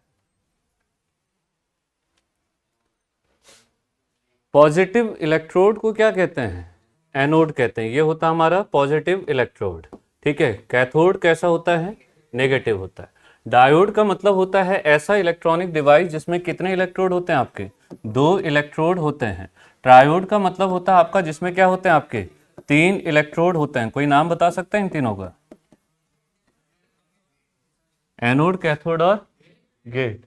पॉजिटिव इलेक्ट्रोड को क्या कहते हैं? एनोड कहते हैं। ये होता हमारा पॉजिटिव इलेक्ट्रोड, ठीक है। कैथोड कैसा होता है? नेगेटिव होता है। डायोड का मतलब होता है ऐसा इलेक्ट्रॉनिक डिवाइस जिसमें कितने इलेक्ट्रोड होते हैं आपके? 2 इलेक्ट्रोड होते हैं। ट्रायोड का मतलब होता है आपका जिसमें क्या होते हैं आपके? 3 इलेक्ट्रोड होते हैं। कोई नाम बता सकते हैं इन तीनों का? एनोड, कैथोड और गेट।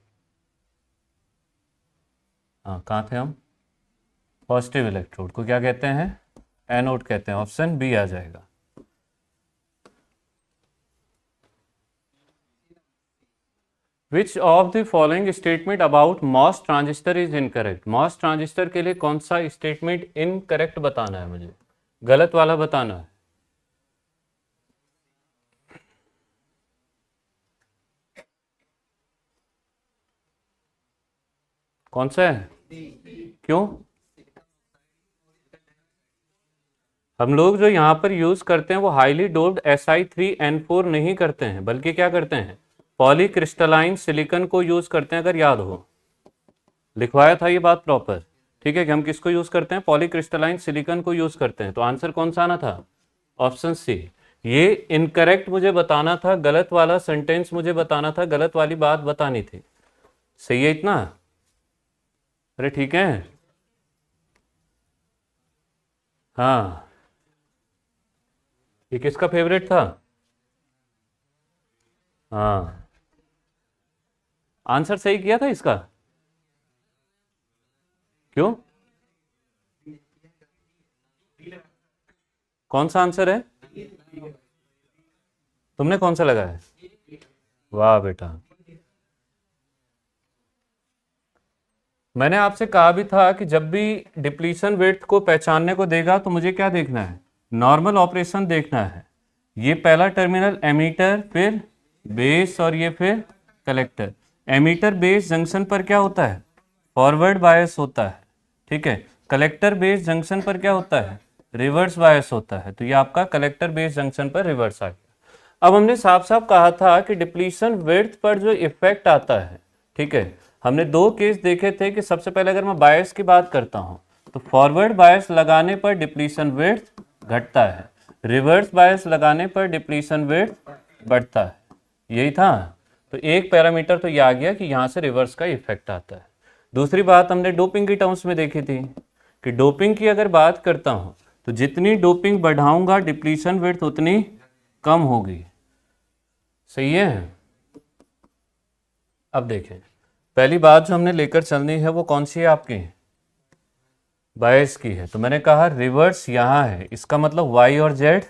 हाँ कहाँ थे हम? पॉजिटिव इलेक्ट्रोड को क्या कहते हैं? एनोड कहते हैं। ऑप्शन बी आ जाएगा। Which of the following statement about MOS transistor is incorrect? MOS transistor के लिए कौन सा स्टेटमेंट इनकरेक्ट बताना है मुझे, गलत वाला बताना है। कौन सा है? क्यों? हम लोग जो यहाँ पर यूज करते हैं वो हाईली डोप्ड Si3N4 नहीं करते हैं, बल्कि क्या करते हैं? पॉलीक्रिस्टलाइन सिलिकॉन को यूज करते हैं। अगर याद हो, लिखवाया था ये बात प्रॉपर, ठीक है, कि हम किसको यूज करते हैं? पॉलीक्रिस्टलाइन सिलिकॉन को यूज करते हैं। तो आंसर कौन सा आना था? Option C. ये इनकरेक्ट मुझे बताना था, गलत वाला सेंटेंस मुझे बताना था, गलत वाली बात बतानी थी। सही है इतना? अरे ठीक है। हाँ, ये किसका फेवरेट था? हाँ, आंसर सही किया था इसका। क्यों? कौन सा आंसर है? तुमने कौन सा लगाया? वाह बेटा, मैंने आपसे कहा भी था कि जब भी डिप्लीशन विड्थ को पहचानने को देगा तो मुझे क्या देखना है? नॉर्मल ऑपरेशन देखना है। ये पहला टर्मिनल एमीटर, फिर बेस और ये फिर कलेक्टर। एमीटर बेस जंक्शन पर क्या होता है? फॉरवर्ड बायस होता है, ठीक है। कलेक्टर बेस जंक्शन पर क्या होता है? रिवर्स बायस होता है। तो ये आपका कलेक्टर बेस जंक्शन पर रिवर्स आ गया। अब हमने साफ साफ कहा था कि डिप्लीशन विड्थ पर जो इफेक्ट आता है, ठीक है, हमने 2 केस देखे थे कि सबसे पहले अगर मैं बायस की बात करता हूं तो फॉरवर्ड बायस लगाने पर डिप्लीशन विड्थ घटता है, रिवर्स बायस लगाने पर डिप्लीशन विड्थ बढ़ता है। यही था। तो एक पैरामीटर तो ये आ गया कि यहां से रिवर्स का इफेक्ट आता है। दूसरी बात हमने डोपिंग की टर्म्स में देखी थी कि डोपिंग की अगर बात करता हूं तो जितनी डोपिंग बढ़ाऊंगा डिप्लीशन विड्थ उतनी कम होगी। सही है? अब देखें, पहली बात जो हमने लेकर चलनी है वो कौन सी है आपकी? बायस की है। तो मैंने कहा रिवर्स यहाँ है, इसका मतलब y और z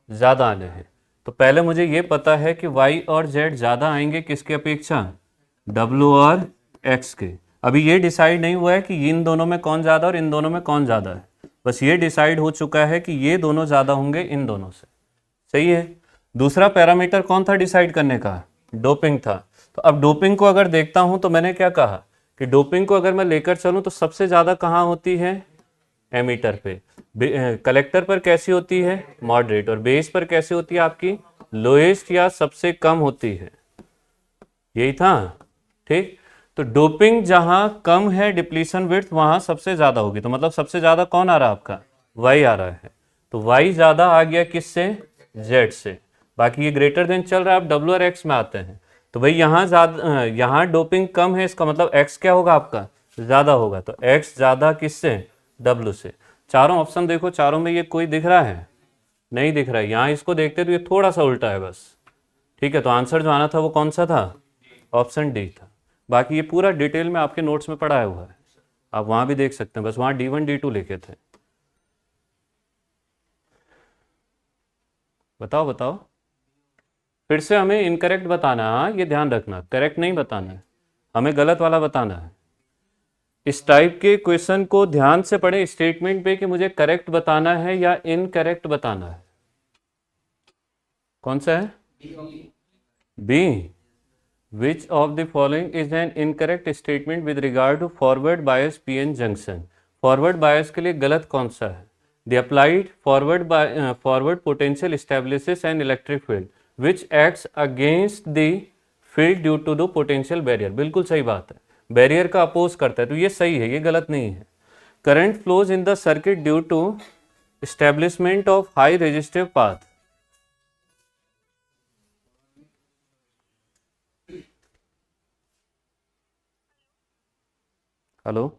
ज़्यादा आने हैं। तो पहले मुझे ये पता है कि y और z ज़्यादा आएंगे किसके अपेक्षा? w और x के। अभी ये डिसाइड नहीं हुआ है कि इन दोनों में कौन ज़्यादा और इन दोनों में कौन ज़्यादा है, बस ये डिसाइड हो चुका है कि ये दोनों ज़्यादा होंगे इन दोनों से। सही है। दूसरा पैरामीटर कौन था डिसाइड करने का? डोपिंग था। तो अब डोपिंग को अगर देखता हूं तो मैंने क्या कहा कि डोपिंग को अगर मैं लेकर चलूं तो सबसे ज़्यादा कहाँ होती है? एमीटर पे। कलेक्टर पर कैसी होती है? मॉडरेट। और बेस पर कैसी होती है आपकी? लोएस्ट या सबसे कम होती है। यही था, ठीक। तो डोपिंग जहां कम है डिप्लीशन विड्थ वहां सबसे ज्यादा होगी। तो मतलब सबसे ज्यादा कौन आ रहा है आपका? वाई आ रहा है। तो वाई ज्यादा आ गया किससे? जेड से। बाकी ये ग्रेटर देन चल रहा है, अब डब्ल्यू और एक्स में आते हैं। तो भाई यहाँ ज़्यादा, यहाँ डोपिंग कम है, इसका मतलब एक्स क्या होगा आपका, ज़्यादा होगा। तो एक्स ज़्यादा किससे, डब्ल्यू से। चारों ऑप्शन देखो, चारों में ये कोई दिख रहा है, नहीं दिख रहा है। यहाँ इसको देखते तो ये थोड़ा सा उल्टा है बस, ठीक है। तो आंसर जो आना था वो कौन सा था, ऑप्शन डी था। बाकी ये पूरा डिटेल में आपके नोट्स में पढ़ाया हुआ है, आप वहाँ भी देख सकते हैं, बस वहाँ D1 D2 लिखे थे। बताओ बताओ, फिर से हमें इनकरेक्ट बताना है, हाँ ये ध्यान रखना, करेक्ट नहीं बताना है, हमें गलत वाला बताना है। इस टाइप के क्वेश्चन को ध्यान से पढ़े स्टेटमेंट पे कि मुझे करेक्ट बताना है या इनकरेक्ट बताना है। कौन सा है, B. Which of the following is an incorrect statement with regard to forward bias PN junction. Forward bias के लिए गलत कौन सा है, the applied forward potential establishes an electric field which acts against the field due to the potential barrier. बिल्कुल सही बात है, बैरियर का अपोज करता है, तो ये सही है, ये गलत नहीं है। Current flows in the circuit due to establishment of high resistive path. Hello,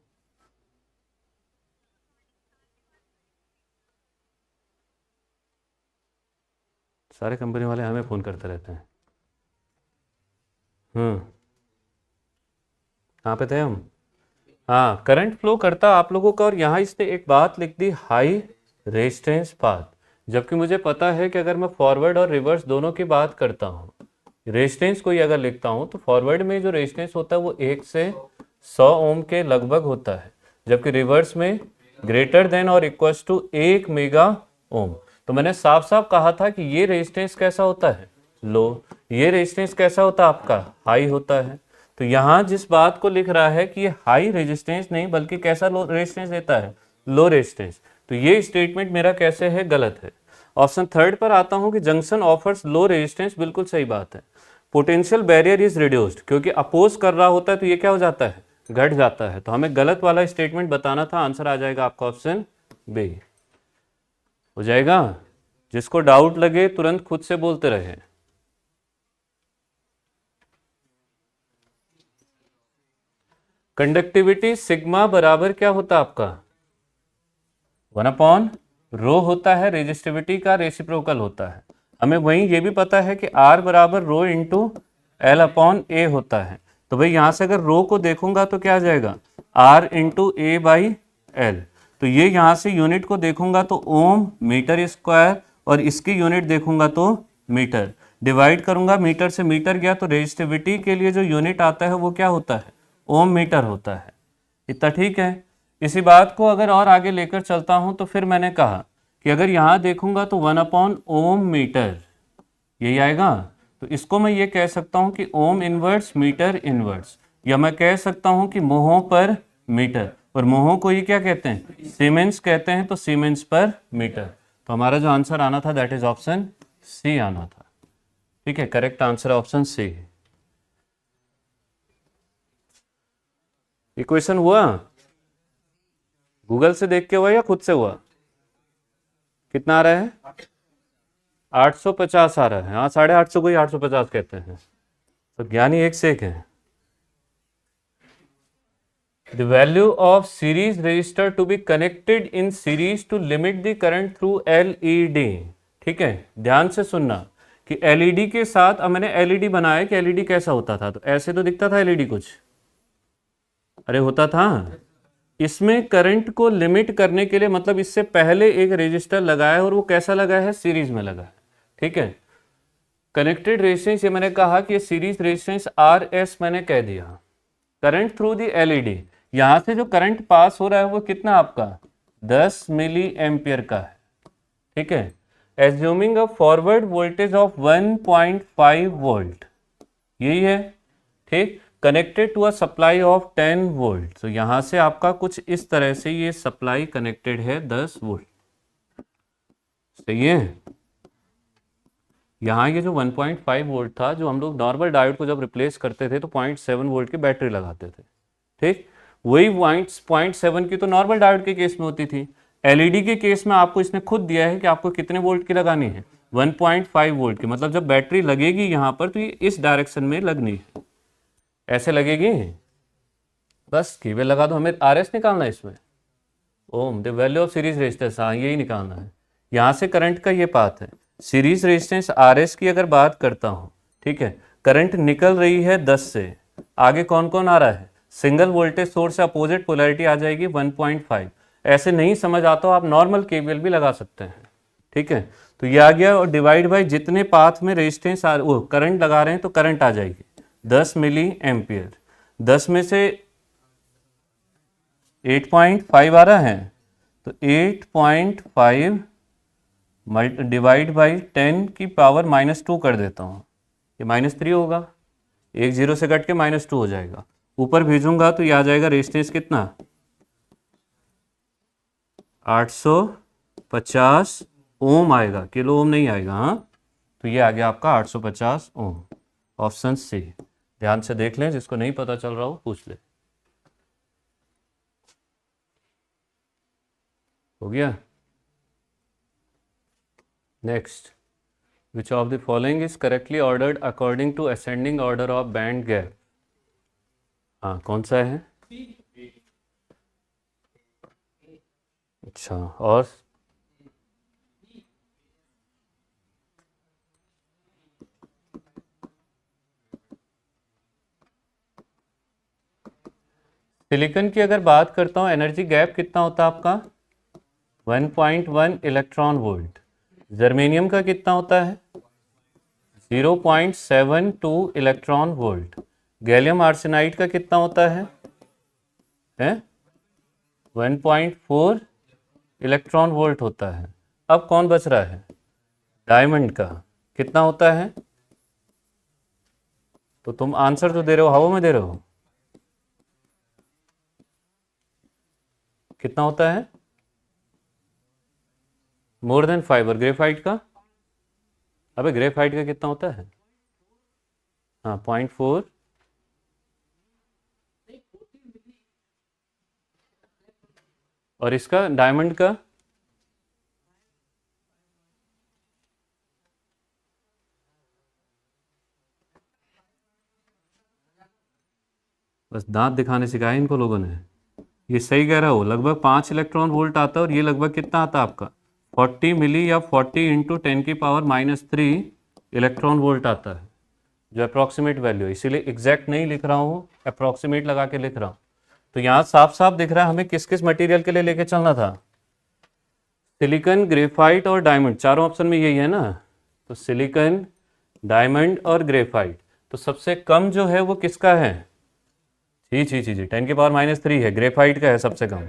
सारे कंपनी वाले हमें फ़ोन करते रहते हैं। कहाँ पे थे हम, हाँ करंट फ्लो करता आप लोगों का, और यहाँ इसने एक बात लिख दी, हाई रेजिस्टेंस पाथ। जबकि मुझे पता है कि अगर मैं फॉरवर्ड और रिवर्स दोनों की बात करता हूँ, रेजिस्टेंस को ही अगर लिखता हूँ, तो फॉरवर्ड में जो रेजिस्टेंस होता है वो 1 से 100 ओम के लगभग होता है, जबकि रिवर्स में ग्रेटर देन और इक्वल्स टू 1 मेगा ओम। तो मैंने साफ साफ कहा था कि ये रेजिस्टेंस कैसा होता है, लो, ये रेजिस्टेंस कैसा होता है आपका, हाई होता है। तो यहाँ जिस बात को लिख रहा है कि ये हाई रेजिस्टेंस नहीं बल्कि कैसा लो रेजिस्टेंस देता है, लो रेजिस्टेंस, तो ये स्टेटमेंट मेरा कैसे है, गलत है। ऑप्शन थर्ड पर आता हूँ कि जंक्शन ऑफर्स लो रेजिस्टेंस, बिल्कुल सही बात है। पोटेंशियल बैरियर इज रिड्यूस्ड, क्योंकि अपोज कर रहा होता है तो ये क्या हो जाता है, घट जाता है। तो हमें गलत वाला स्टेटमेंट बताना था, आंसर आ जाएगा आपका ऑप्शन बी हो जाएगा। जिसको डाउट लगे तुरंत खुद से बोलते रहे। कंडक्टिविटी सिग्मा बराबर क्या होता है आपका, 1/रो होता है, रेजिस्टिविटी का रेसिप्रोकल होता है। हमें वहीं ये भी पता है कि R बराबर रो इंटू L/A होता है। तो भाई यहाँ से अगर रो को देखूंगा तो क्या आ जाएगा, R इंटू A/L। तो ये यहाँ से यूनिट को देखूंगा तो ओम मीटर स्क्वायर, और इसकी यूनिट देखूंगा तो मीटर। डिवाइड करूंगा, मीटर से मीटर गया, तो रेजिस्टिविटी के लिए जो यूनिट आता है वो क्या होता है, ओम मीटर होता है। इतना ठीक है। इसी बात को अगर और आगे लेकर चलता हूं, तो फिर मैंने कहा कि अगर यहाँ देखूंगा तो 1/ओम मीटर यही आएगा। तो इसको मैं ये कह सकता हूं कि ओम इनवर्स मीटर इनवर्स, या मैं कह सकता हूं कि मोहों पर मीटर, और मोहों को ये क्या कहते हैं, सीमेंस कहते हैं, तो सीमेंस पर मीटर। तो हमारा जो आंसर आना था दैट इज ऑप्शन सी आना था। ठीक है, करेक्ट आंसर ऑप्शन सी। ये क्वेश्चन हुआ गूगल से देख के हुआ या खुद से हुआ, कितना आ रहा है, 850 आ रहा है। हाँ 850 को ही 850 कहते हैं, तो ज्ञानी एक से एक है। The value of series resistor to be connected in series to limit the current through LED. ठीक है, ध्यान से सुनना कि एलईडी के साथ, अब मैंने एलईडी बनाया कि एलईडी कैसा होता था, तो ऐसे तो दिखता था एलईडी कुछ, अरे होता था। इसमें करंट को लिमिट करने के लिए, मतलब इससे पहले एक रेजिस्टर लगाया है, और वो कैसा लगा है, सीरीज में लगा है। ठीक है, कनेक्टेड रेजिस्टेंस, ये मैंने कहा कि सीरीज रेजिस्टेंस RS मैंने कह दिया। करंट थ्रू दी एलईडी, यहां से जो करंट पास हो रहा है वो कितना आपका 10 मिली एम्पियर का है। ठीक है, assuming a forward voltage of 1.5 volt, यही है। ठीक, connected to a supply of 10 volt. तो यहां से आपका कुछ इस तरह से ये सप्लाई कनेक्टेड है 10 वोल्ट, सही है। यहाँ ये जो 1.5 वोल्ट था, जो हम लोग नॉर्मल डायोड को जब रिप्लेस करते थे तो 0.7 वोल्ट की बैटरी लगाते थे। ठीक, वही 0.7 की तो नॉर्मल डायोड के केस में होती थी। एलईडी के केस में आपको इसने खुद दिया है कि आपको कितने वोल्ट की लगानी है, 1.5 वोल्ट की, मतलब जब बैटरी लगेगी यहाँ पर तो ये इस डायरेक्शन में लगनी है, ऐसे लगेगी। बस केबल लगा दो, हमें आर एस निकालना है इसमें, ohm the value of series resistance, हाँ यही निकालना है। यहाँ से करंट का ये पाथ है, सीरीज रेजिस्टेंस आर एस की अगर बात करता हूँ, ठीक है, करंट निकल रही है 10 से, आगे कौन कौन आ रहा है, सिंगल वोल्टेज सोर्स से अपोजिट पोलैरिटी आ जाएगी 1.5। ऐसे नहीं समझ आता हो आप नॉर्मल केबीएल भी लगा सकते हैं, ठीक है। तो ये आ गया, और डिवाइड बाई जितने पाथ में रेजिस्टेंस वो करंट लगा रहे हैं तो करंट आ जाएगी 10 मिली एम्पियर। 10 में से 8.5 आ रहा है, तो 8.5 डिवाइड बाई 10 की पावर -2 कर देता हूँ, ये -3 होगा, एक जीरो से कट के -2 हो जाएगा। ऊपर भेजूंगा तो ये आ जाएगा रेजिस्टेंस कितना, 850 ओम आएगा, किलो ओम नहीं आएगा, हाँ। तो ये आ गया आपका 850 ओम, ऑप्शन सी। ध्यान से देख लें, जिसको नहीं पता चल रहा हो पूछ ले। हो गया। Next, which of the following is correctly ordered according to ascending order of band gap. हाँ, कौन सा है? अच्छा, और सिलिकॉन की अगर बात करता हूँ, एनर्जी गैप कितना होता है आपका, 1.1 इलेक्ट्रॉन वोल्ट। जर्मेनियम का कितना होता है, 0.72 इलेक्ट्रॉन वोल्ट। गैलियम आर्सेनाइड का कितना होता है 1.4 इलेक्ट्रॉन वोल्ट होता है। अब कौन बच रहा है, डायमंड का कितना होता है, तो तुम आंसर तो दे रहे हो, हवा में दे रहे हो, कितना होता है, मोर देन 5। और ग्रेफाइट का, अबे ग्रेफाइट का कितना होता है, हाँ 0.4। और इसका डायमंड का, बस दांत दिखाने सिखाए इनको लोगों ने। ये सही कह रहा हो, लगभग 5 इलेक्ट्रॉन वोल्ट आता है, और ये लगभग कितना आता है आपका 40 मिली या 40 इंटू 10 की पावर -3 इलेक्ट्रॉन वोल्ट आता है, जो अप्रॉक्सीमेट वैल्यू है। इसीलिए एग्जैक्ट नहीं लिख रहा हूँ, अप्रॉक्सीमेट लगा के लिख रहा हूँ। तो यहाँ साफ साफ दिख रहा है हमें किस किस मटेरियल के लिए लेके चलना था, सिलिकॉन, ग्रेफाइट और डायमंड, चारों ऑप्शन में यही है ना। तो सिलिकॉन, डायमंड और ग्रेफाइट। तो सबसे कम जो है वो किसका है, जी 10 की पावर -3 है, ग्रेफाइट का है सबसे कम।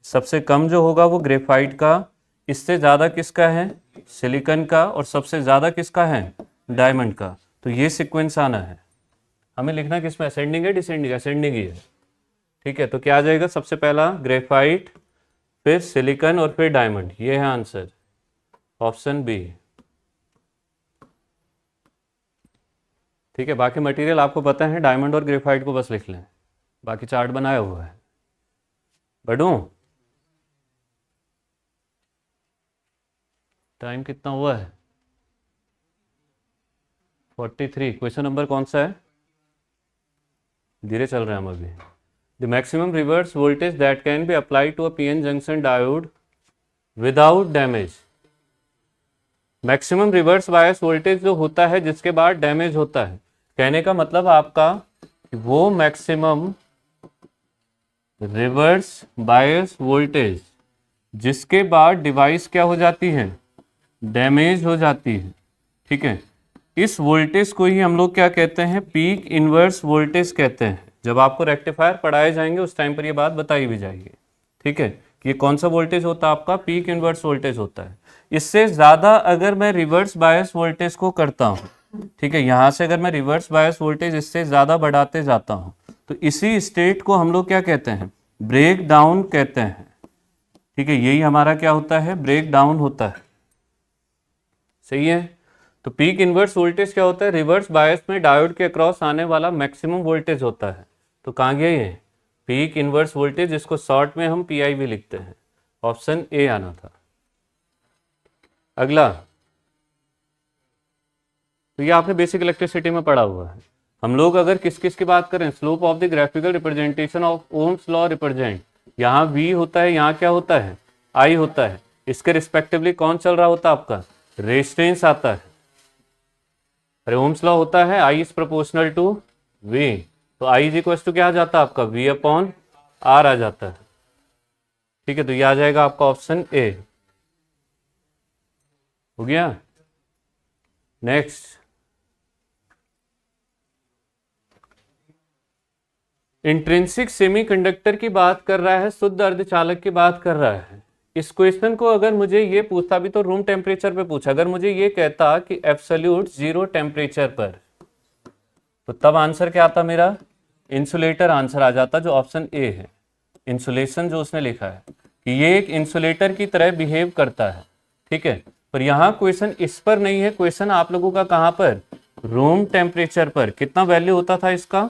सबसे कम जो होगा वो ग्रेफाइट का, इससे ज़्यादा किसका है, सिलिकॉन का, और सबसे ज़्यादा किसका है, डायमंड का। तो ये सीक्वेंस आना है हमें, लिखना किस में, असेंडिंग है डिसेंडिंग, असेंडिंग ही है, ठीक है। तो क्या आ जाएगा, सबसे पहला ग्रेफाइट, फिर सिलिकॉन और फिर डायमंड, ये है आंसर, ऑप्शन बी, ठीक है। बाकी मटेरियल आपको पता है, डायमंड और ग्रेफाइट को बस लिख लें, बाकी चार्ट बनाया हुआ है। बढ़ूं, टाइम कितना हुआ है, 43। क्वेश्चन नंबर कौन सा है, धीरे चल रहे हैं हम अभी। The maximum reverse voltage that can be applied to a PN junction diode without damage. Maximum reverse bias voltage जो होता है जिसके बाद डैमेज होता है, कहने का मतलब आपका वो मैक्सिमम रिवर्स बायस वोल्टेज जिसके बाद डिवाइस क्या हो जाती है, डैमेज हो जाती है, ठीक है। इस वोल्टेज को ही हम लोग क्या कहते हैं, पीक इनवर्स वोल्टेज कहते हैं। जब आपको रेक्टिफायर पढ़ाए जाएंगे उस टाइम पर ये बात बताई भी जाएगी, ठीक है, कि ये कौन सा वोल्टेज होता है आपका, पीक इनवर्स वोल्टेज होता है। इससे ज़्यादा अगर मैं रिवर्स बायस वोल्टेज को करता हूँ, ठीक है, यहाँ से अगर मैं रिवर्स बायस वोल्टेज इससे ज़्यादा बढ़ाते जाता हूँ, तो इसी स्टेट को हम लोग क्या कहते हैं, ब्रेक डाउन कहते हैं, ठीक है। यही हमारा क्या होता है, ब्रेक डाउन होता है, सही है। तो पीक इनवर्स वोल्टेज क्या होता है, रिवर्स बायस में डायोड के अक्रॉस आने वाला मैक्सिमम वोल्टेज होता है। तो कहाँ गया ये पीक इनवर्स वोल्टेज, जिसको शॉर्ट में हम पीआई भी लिखते हैं, ऑप्शन ए आना था। अगला, तो ये आपने बेसिक इलेक्ट्रिसिटी में पढ़ा हुआ है। हम लोग अगर किस किस की बात करें, slope of the graphical representation of Ohm's law represent, यहाँ V होता है, यहाँ क्या होता है, I होता है, इसके रिस्पेक्टिवली कौन चल रहा होता है आपका, रेजिस्टेंस आता है। अरे ओम्स लॉ होता है I is proportional to V, तो I इज इक्वल टू क्या आ जाता है आपका, V अपॉन R आ जाता है। ठीक है, तो ये आ जाएगा आपका ऑप्शन ए। हो गया। नेक्स्ट, इंट्रिंसिक सेमीकंडक्टर की बात कर रहा है, शुद्ध अर्धचालक की बात कर रहा है। इस क्वेश्चन को अगर मुझे ये पूछता भी तो रूम टेम्परेचर पे पूछा, अगर मुझे ये कहता कि एब्सोल्यूट 0 टेम्परेचर पर, तो तब आंसर क्या आता मेरा, इंसुलेटर आंसर आ जाता, जो ऑप्शन ए है। इंसुलेशन जो उसने लिखा है कि ये एक इंसुलेटर की तरह बिहेव करता है। ठीक है, पर यहाँ क्वेश्चन इस पर नहीं है, क्वेश्चन आप लोगों का कहाँ पर, रूम टेम्परेचर पर। कितना वैल्यू होता था इसका,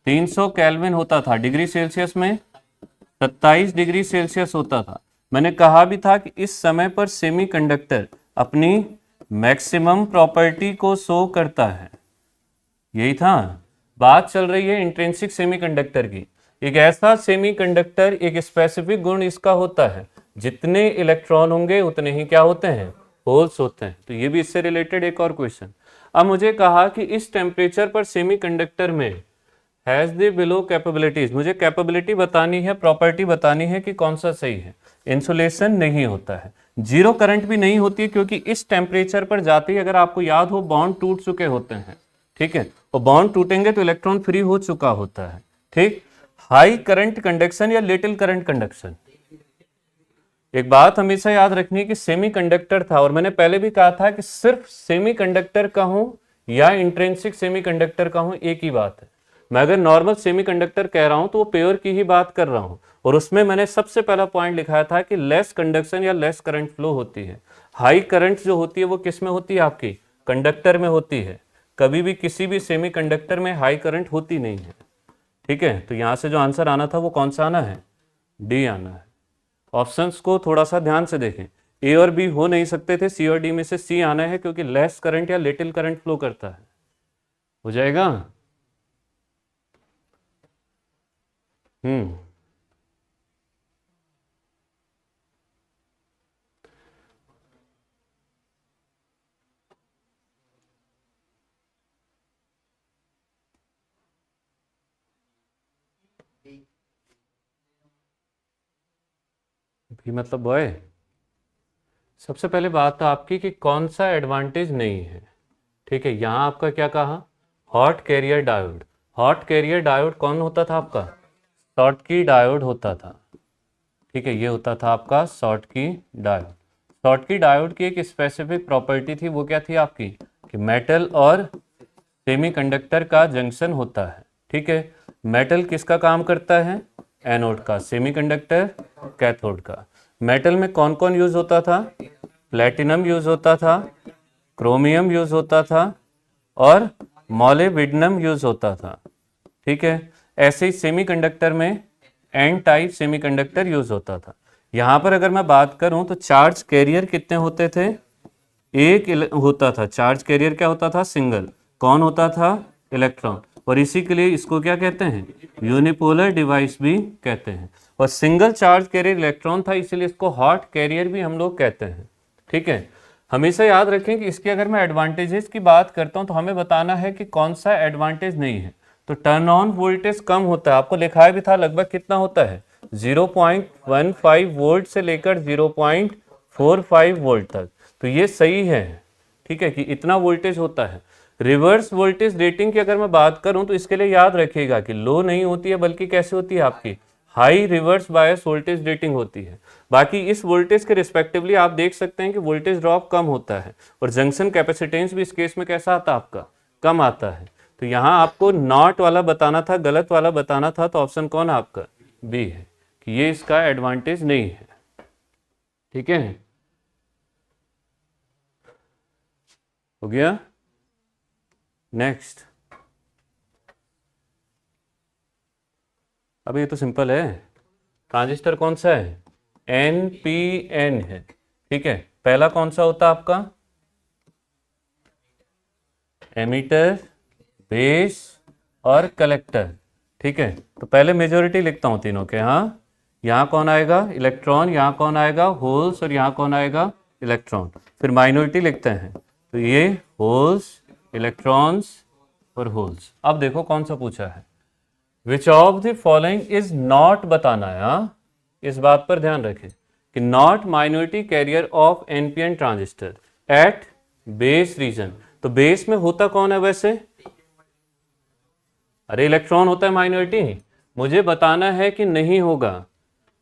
300 केल्विन होता था, डिग्री सेल्सियस में 27 डिग्री सेल्सियस होता था। मैंने कहा भी था कि इस समय पर सेमीकंडक्टर अपनी मैक्सिमम प्रॉपर्टी को शो करता है, यही था। बात चल रही है इंट्रिंसिक सेमीकंडक्टर की। एक ऐसा सेमीकंडक्टर, एक स्पेसिफिक गुण इसका होता है, जितने इलेक्ट्रॉन होंगे उतने ही क्या होते हैं, होल्स होते हैं। तो ये भी इससे रिलेटेड एक और क्वेश्चन। अब मुझे कहा कि इस टेम्परेचर पर सेमीकंडक्टर में हैज द बिलो कैपेबिलिटीज, मुझे कैपेबिलिटी बतानी है, प्रॉपर्टी बतानी है कि कौन सा सही है। इंसुलेशन नहीं होता है, जीरो करंट भी नहीं होती है, क्योंकि इस टेम्परेचर पर जाते ही, अगर आपको याद हो, बॉन्ड टूट चुके होते हैं। ठीक है, और बॉन्ड टूटेंगे तो इलेक्ट्रॉन फ्री हो चुका होता है। ठीक, हाई करंट कंडक्शन या लिटिल करंट कंडक्शन, एक बात हमेशा याद रखनी है कि सेमीकंडक्टर था, और मैंने पहले भी कहा था कि सिर्फ सेमीकंडक्टर का हूं या इंट्रिंसिक सेमीकंडक्टर का हूं, एक ही बात है। मैं अगर नॉर्मल सेमीकंडक्टर कह रहा हूं तो वो प्योर की ही बात कर रहा हूं, और उसमें मैंने सबसे पहला पॉइंट लिखाया था कि लेस कंडक्शन या लेस करंट फ्लो होती है। हाई करंट जो होती है वो किस में होती है, आपकी कंडक्टर में होती है। कभी भी किसी भी सेमीकंडक्टर में हाई करंट होती नहीं है। ठीक है, तो यहां से जो आंसर आना था वो कौन सा आना है, डी आना है। ऑप्शंस को थोड़ा सा ध्यान से देखें, ए और बी हो नहीं सकते थे, सी और डी में से सी आना है, क्योंकि लेस करंट या लिटिल करंट फ्लो करता है। हो जाएगा। भी मतलब बॉय, सबसे पहले बात तो आपकी कि कौन सा एडवांटेज नहीं है। ठीक है, यहां आपका क्या कहा, hot carrier diode. Hot carrier diode कौन होता था आपका, शॉर्टकी डायोड होता था। ठीक है, ये होता था आपका शॉर्टकी डायोड। शॉर्टकी डायोड की एक स्पेसिफिक प्रॉपर्टी थी, वो क्या थी आपकी, कि मेटल और सेमीकंडक्टर का जंक्शन होता है। ठीक है, मेटल किसका काम करता है, एनोड का, सेमीकंडक्टर कैथोड का। मेटल में कौन कौन यूज होता था, प्लेटिनम यूज होता था, क्रोमियम यूज होता था, और मॉलिब्डेनम यूज होता था। ठीक है, ऐसे ही सेमीकंडक्टर में एन टाइप सेमीकंडक्टर यूज होता था। यहां पर अगर मैं बात करूं तो चार्ज कैरियर कितने होते थे, एक होता था। चार्ज कैरियर क्या होता था, सिंगल। कौन होता था, इलेक्ट्रॉन। और इसी के लिए इसको क्या कहते हैं, यूनिपोलर डिवाइस भी कहते हैं। और सिंगल चार्ज कैरियर इलेक्ट्रॉन था, इसीलिए इसको हॉट कैरियर भी हम लोग कहते हैं। ठीक है, हमेशा याद रखें कि इसके अगर मैं एडवांटेजेस की बात करता हूं तो हमें बताना है कि कौन सा एडवांटेज नहीं है। तो टर्न ऑन वोल्टेज कम होता है, आपको लिखाया भी था, लगभग कितना होता है, 0.15 वोल्ट से लेकर 0.45 वोल्ट तक। तो ये सही है। ठीक है, कि इतना वोल्टेज होता है। रिवर्स वोल्टेज रेटिंग की अगर मैं बात करूं तो इसके लिए याद रखिएगा कि लो नहीं होती है, बल्कि कैसे होती है आपकी, high reverse bias voltage rating होती है। बाकी इस वोल्टेज के रिस्पेक्टिवली आप देख सकते हैं कि वोल्टेज ड्रॉप कम होता है, और जंक्शन कैपेसिटेंस भी इस केस में कैसा आता है आपका, कम आता है। तो यहां आपको नॉट वाला बताना था, गलत वाला बताना था, तो ऑप्शन कौन है आपका, बी है, कि ये इसका एडवांटेज नहीं है। ठीक है, हो गया। नेक्स्ट, अब ये तो सिंपल है, ट्रांजिस्टर कौन सा है, NPN है। ठीक है, पहला कौन सा होता है आपका, एमीटर, बेस और कलेक्टर। ठीक है, तो पहले मेजॉरिटी लिखता हूँ तीनों के। हाँ, यहाँ कौन आएगा? इलेक्ट्रॉन। यहाँ कौन आएगा? होल्स। और यहाँ कौन आएगा? इलेक्ट्रॉन। फिर माइनॉरिटी लिखते हैं, तो ये होल्स, इलेक्ट्रॉन्स और होल्स। अब देखो कौन सा पूछा है। Which of the following is not बताना है। हाँ, इस बात पर ध्यान रखें कि not minority carrier of NPN transistor at base region. तो बेस में होता कौन है वैसे? अरे इलेक्ट्रॉन होता है माइनॉरिटी। मुझे बताना है कि नहीं होगा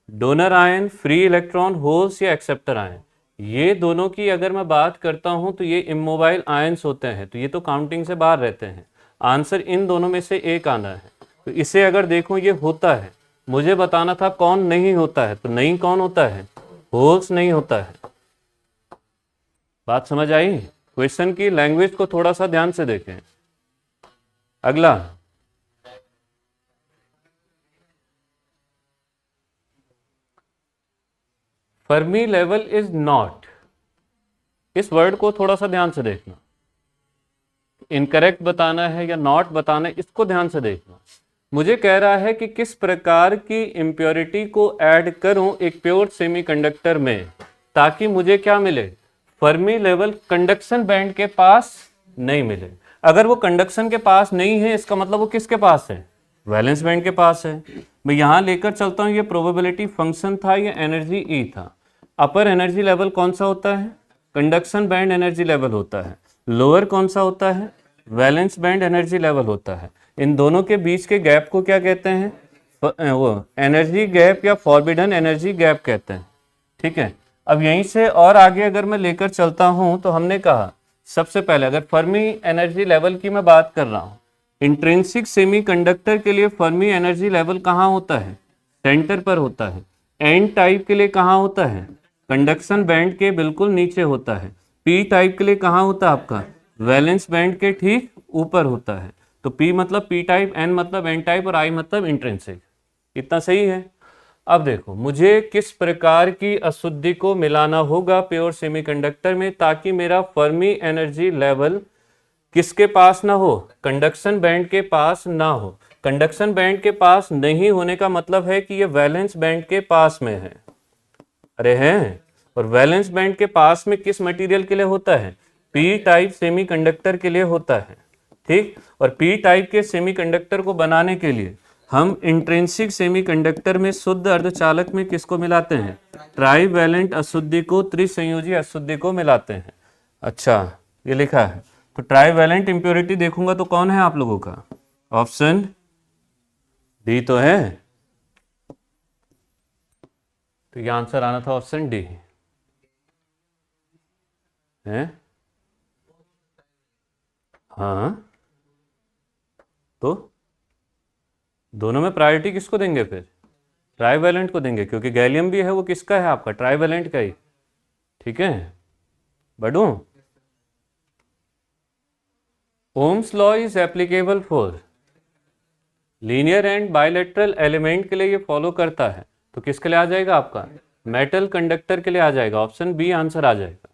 donor ion, free electron, holes या एक्सेप्टर आयन। ये दोनों की अगर मैं बात करता हूं तो ये इमोबाइल आयंस होते हैं, तो ये तो काउंटिंग से बाहर रहते हैं। आंसर इन दोनों में से एक आना है। तो इसे अगर देखो ये होता है, मुझे बताना था कौन नहीं होता है, तो नहीं कौन होता है? होल्स नहीं होता है। बात समझ आई? क्वेश्चन की लैंग्वेज को थोड़ा सा ध्यान से देखें। अगला, फर्मी लेवल इज नॉट। इस वर्ड को थोड़ा सा ध्यान से देखना। इनकरेक्ट बताना है या नॉट बताना है, इसको ध्यान से देखना। मुझे कह रहा है कि किस प्रकार की इम्प्योरिटी को ऐड करूं एक प्योर सेमीकंडक्टर में ताकि मुझे क्या मिले? फर्मी लेवल कंडक्शन बैंड के पास नहीं मिले। अगर वो कंडक्शन के पास नहीं है, इसका मतलब वो किसके पास है? वैलेंस बैंड के पास है। मैं यहां लेकर चलता हूं, ये प्रोबेबिलिटी फंक्शन था, ये एनर्जी ई था। अपर एनर्जी लेवल कौन सा होता है? कंडक्शन बैंड एनर्जी लेवल होता है। लोअर कौन सा होता है? वैलेंस बैंड एनर्जी लेवल होता है। इन दोनों के बीच के गैप को क्या कहते हैं? वो एनर्जी गैप या फॉरबिडन एनर्जी गैप कहते हैं। ठीक है, अब यहीं से और आगे अगर मैं लेकर चलता हूं तो हमने कहा सबसे पहले अगर फर्मी एनर्जी लेवल की मैं बात कर रहा हूं, इंट्रिंसिक सेमीकंडक्टर के लिए फर्मी एनर्जी लेवल कहाँ होता है? सेंटर पर होता है। एन टाइप के लिए कहाँ होता है? कंडक्शन बैंड के बिल्कुल नीचे होता है। पी टाइप के लिए कहाँ होता है आपका? वैलेंस बैंड के ठीक ऊपर होता है। तो पी मतलब पी टाइप, एन मतलब एन टाइप और आई मतलब इंट्रिंसिक। इतना सही है। अब देखो मुझे किस प्रकार की अशुद्धि को मिलाना होगा प्योर सेमीकंडक्टर में ताकि मेरा फर्मी एनर्जी लेवल किसके पास ना हो? कंडक्शन बैंड के पास ना हो। कंडक्शन बैंड के पास नहीं होने का मतलब है कि ये वैलेंस बैंड के पास में है। अरे हैं, और वैलेंस बैंड के पास में किस मटेरियल के लिए होता है? पी टाइप सेमीकंडक्टर के लिए होता है। ठीक, और पी टाइप के सेमीकंडक्टर को बनाने के लिए हम इंट्रिंसिक सेमीकंडक्टर में शुद्ध अर्धचालक में किसको मिलाते हैं? ट्राईवैलेंट अशुद्धि को त्रिसंयोजी अशुद्धि को मिलाते हैं। अच्छा, ये लिखा है। तो ट्राईवैलेंट इंप्योरिटी देखूंगा तो कौन है आप लोगों का? ऑप्शन डी तो है। तो ये आंसर आना था ऑप्शन डी है। हाँ, तो दोनों में प्रायोरिटी किसको देंगे फिर? ट्राईवैलेंट को देंगे, क्योंकि गैलियम भी है वो किसका है? आपका ट्राईवैलेंट का ही। ठीक है, बढ़ू। Ohm's law is applicable for linear and bilateral element के लिए ये फॉलो करता है। तो किसके लिए आ जाएगा आपका? मेटल कंडक्टर के लिए आ जाएगा। ऑप्शन बी आंसर आ जाएगा।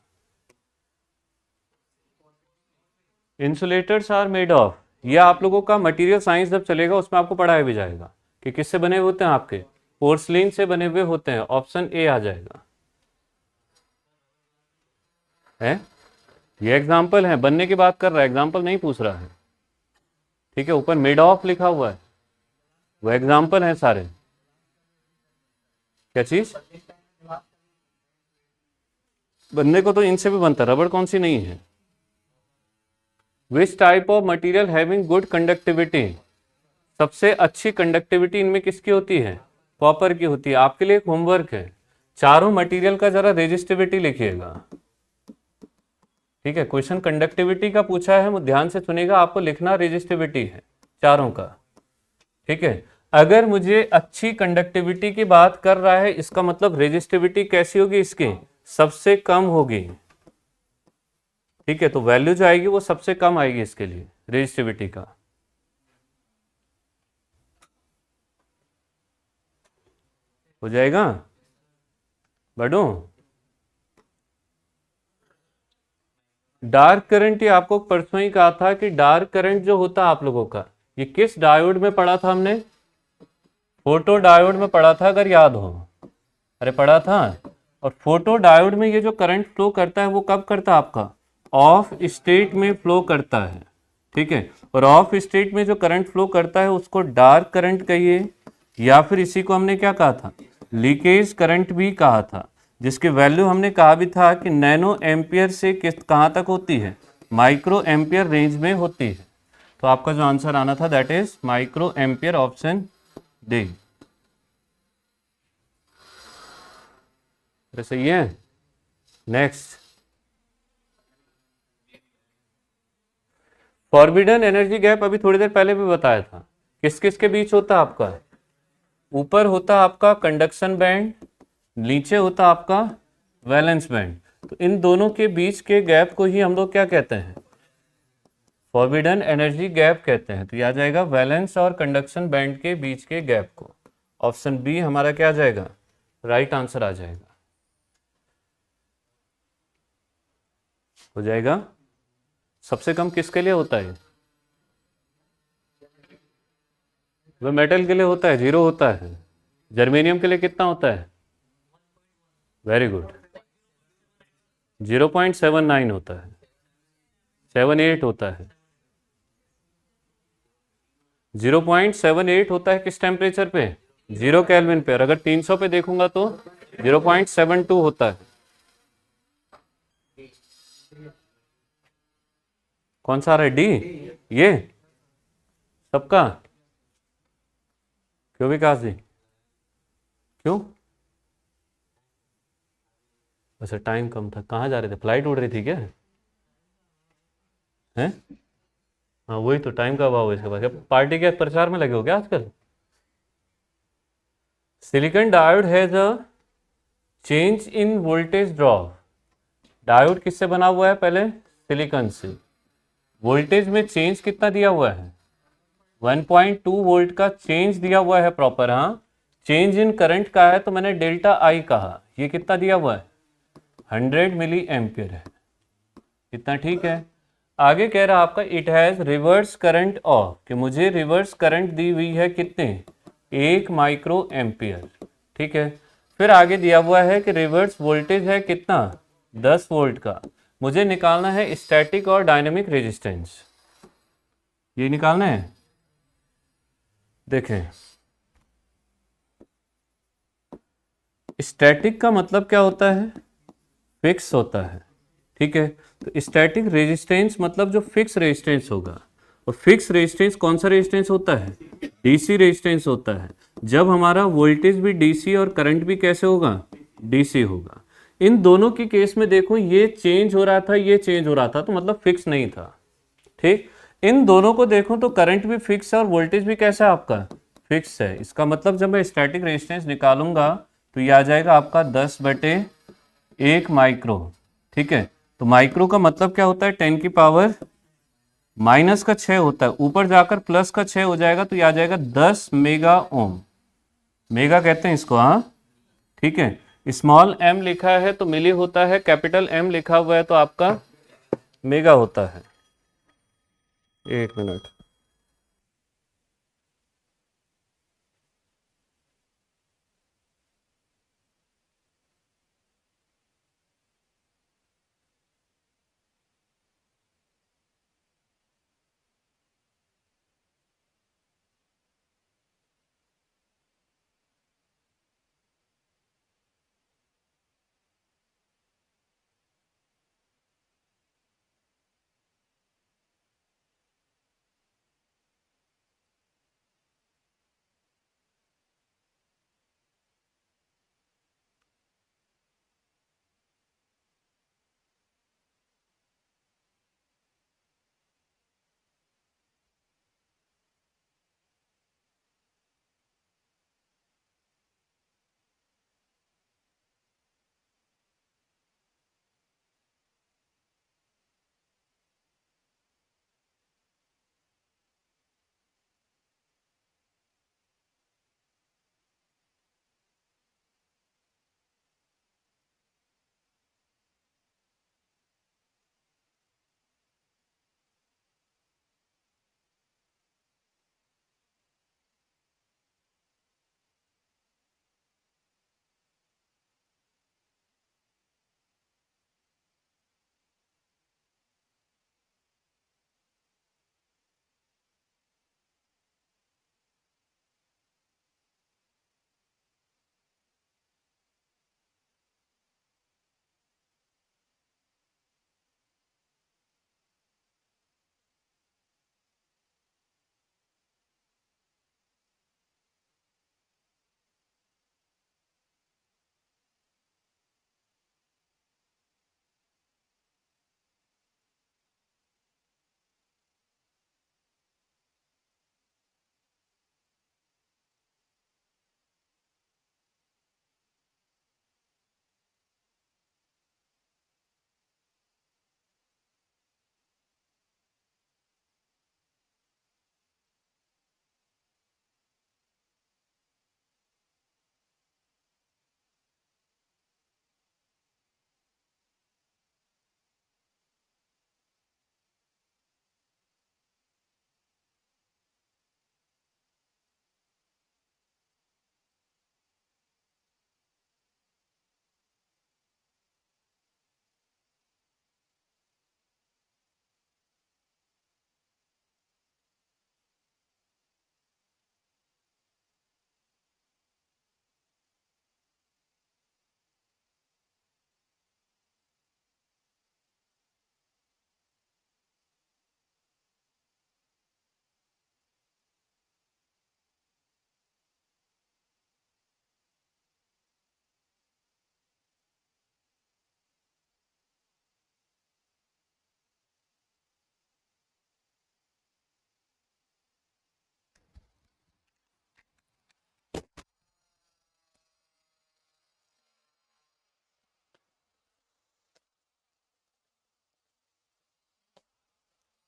इंसुलेटर्स आर मेड ऑफ, ये आप लोगों का मटेरियल साइंस जब चलेगा उसमें आपको पढ़ाया भी जाएगा कि किससे बने हुए होते हैं आपके? पोर्सलिन से बने हुए होते हैं। ऑप्शन ए आ जाएगा। है, ये एग्जाम्पल है, बनने की बात कर रहा है, एग्जाम्पल नहीं पूछ रहा है। ठीक है, ऊपर मेड ऑफ लिखा हुआ है, वो एग्जाम्पल है सारे। क्या चीज? बनने को तो इनसे भी बनता है, रबड़ कौन सी नहीं है। Which type of material having good conductivity, सबसे अच्छी कंडक्टिविटी इनमें किसकी होती है? कॉपर की होती है। आपके लिए एक होमवर्क है, चारों मटेरियल का जरा रेजिस्टिविटी लिखिएगा। ठीक है, क्वेश्चन कंडक्टिविटी का पूछा है, ध्यान से सुनिएगा, आपको लिखना रेजिस्टिविटी है चारों का। ठीक है, अगर मुझे अच्छी कंडक्टिविटी की बात कर रहा है इसका मतलब रेजिस्टिविटी कैसी होगी इसकी? सबसे कम होगी। ठीक है, तो वैल्यू जो आएगी वो सबसे कम आएगी इसके लिए रेजिस्टिविटी का। हो जाएगा, बढ़ू। डार्क करंट ही आपको परसों ही कहा था कि डार्क करंट जो होता है आप लोगों का, ये किस डायोड में पढ़ा था हमने? फोटो डायोड में पढ़ा था, अगर याद हो। अरे पढ़ा था। और फोटो डायोड में ये जो करंट फ्लो करता है वो कब करता है आपका? ऑफ स्टेट में फ्लो करता है। ठीक है, और ऑफ स्टेट में जो करंट फ्लो करता है उसको डार्क करंट कहिए, या फिर इसी को हमने क्या कहा था? लीकेज करंट भी कहा था, जिसकी वैल्यू हमने कहा भी था कि नैनो एम्पियर से किस कहाँ तक होती है? माइक्रो एम्पियर रेंज में होती है। तो आपका जो आंसर आना था that is micro ampere, option D. सही है। नेक्स्ट, फॉरबिडन एनर्जी गैप अभी थोड़ी देर पहले भी बताया था, किस किस के बीच होता है आपका? ऊपर होता आपका कंडक्शन बैंड, नीचे होता आपका वैलेंस बैंड। तो इन दोनों के बीच के गैप को ही हम लोग क्या कहते हैं? फॉरबिडन एनर्जी गैप कहते हैं। तो यह आ जाएगा वैलेंस और कंडक्शन बैंड के बीच के गैप को। ऑप्शन बी हमारा क्या आ जाएगा? राइट आंसर आ जाएगा, हो जाएगा। सबसे कम किसके लिए होता है? वह मेटल के लिए होता है, 0 होता है। जर्मेनियम के लिए कितना होता है? वेरी गुड, 0.79 होता है। 78 होता है। 0.78 होता है किस टेम्परेचर पे? 0 केल्विन पे। और अगर 300 पे देखूंगा तो 0.72 होता है। कौन सा आ रहा है? डी। ये सबका? क्यों विकास जी, क्यों? वैसे टाइम कम था, कहाँ जा रहे थे? फ्लाइट उड़ रही थी क्या? हैं? हाँ वही तो, टाइम का अभाव है इसके पास। क्या पार्टी के प्रचार में लगे हो क्या आजकल? Silicon diode has a change in voltage drop. Diode किससे बना हुआ है? पहले सिलिकॉन से। वोल्टेज में चेंज कितना दिया हुआ है? 1.2 वोल्ट का चेंज दिया हुआ है प्रॉपर। हाँ, चेंज इन करंट का है तो मैंने डेल्टा आई कहा। ये कितना दिया हुआ है? 100 मिली एम्पियर है। इतना ठीक है। आगे कह रहा आपका it has reverse current of, कि मुझे रिवर्स करंट दी हुई है कितने? 1 माइक्रो एम्पियर। ठीक है। फिर आगे दिया हुआ है कि रिवर्स वोल्टेज है कितना? 10 वोल्ट का। मुझे निकालना है स्टैटिक और डायनेमिक रेजिस्टेंस। ये निकालना है। देखें, स्टैटिक का मतलब क्या होता है? फिक्स होता है। ठीक है, तो स्टैटिक रेजिस्टेंस मतलब जो फिक्स रेजिस्टेंस होगा। और फिक्स रेजिस्टेंस कौन सा रेजिस्टेंस होता है? डीसी रेजिस्टेंस होता है। जब हमारा वोल्टेज भी डीसी और करंट भी कैसे होगा? डीसी होगा। इन दोनों के केस में देखो, ये चेंज हो रहा था, ये चेंज हो रहा था, तो मतलब फिक्स नहीं था। ठीक। इन दोनों को देखो तो करंट भी फिक्स है और वोल्टेज भी कैसा है आपका? फिक्स है। इसका मतलब जब मैं स्टैटिक रेजिस्टेंस निकालूंगा तो ये आ जाएगा आपका 10/1 माइक्रो। ठीक है, तो माइक्रो का मतलब क्या होता है? 10⁻⁻6 होता है। ऊपर जाकर प्लस का 6 हो जाएगा तो ये आ जाएगा 10 मेगा ओम। मेगा कहते हैं इसको। हाँ, ठीक है। स्मॉल एम लिखा है तो मिली होता है, कैपिटल एम लिखा हुआ है तो आपका मेगा होता है। 1 मिनट।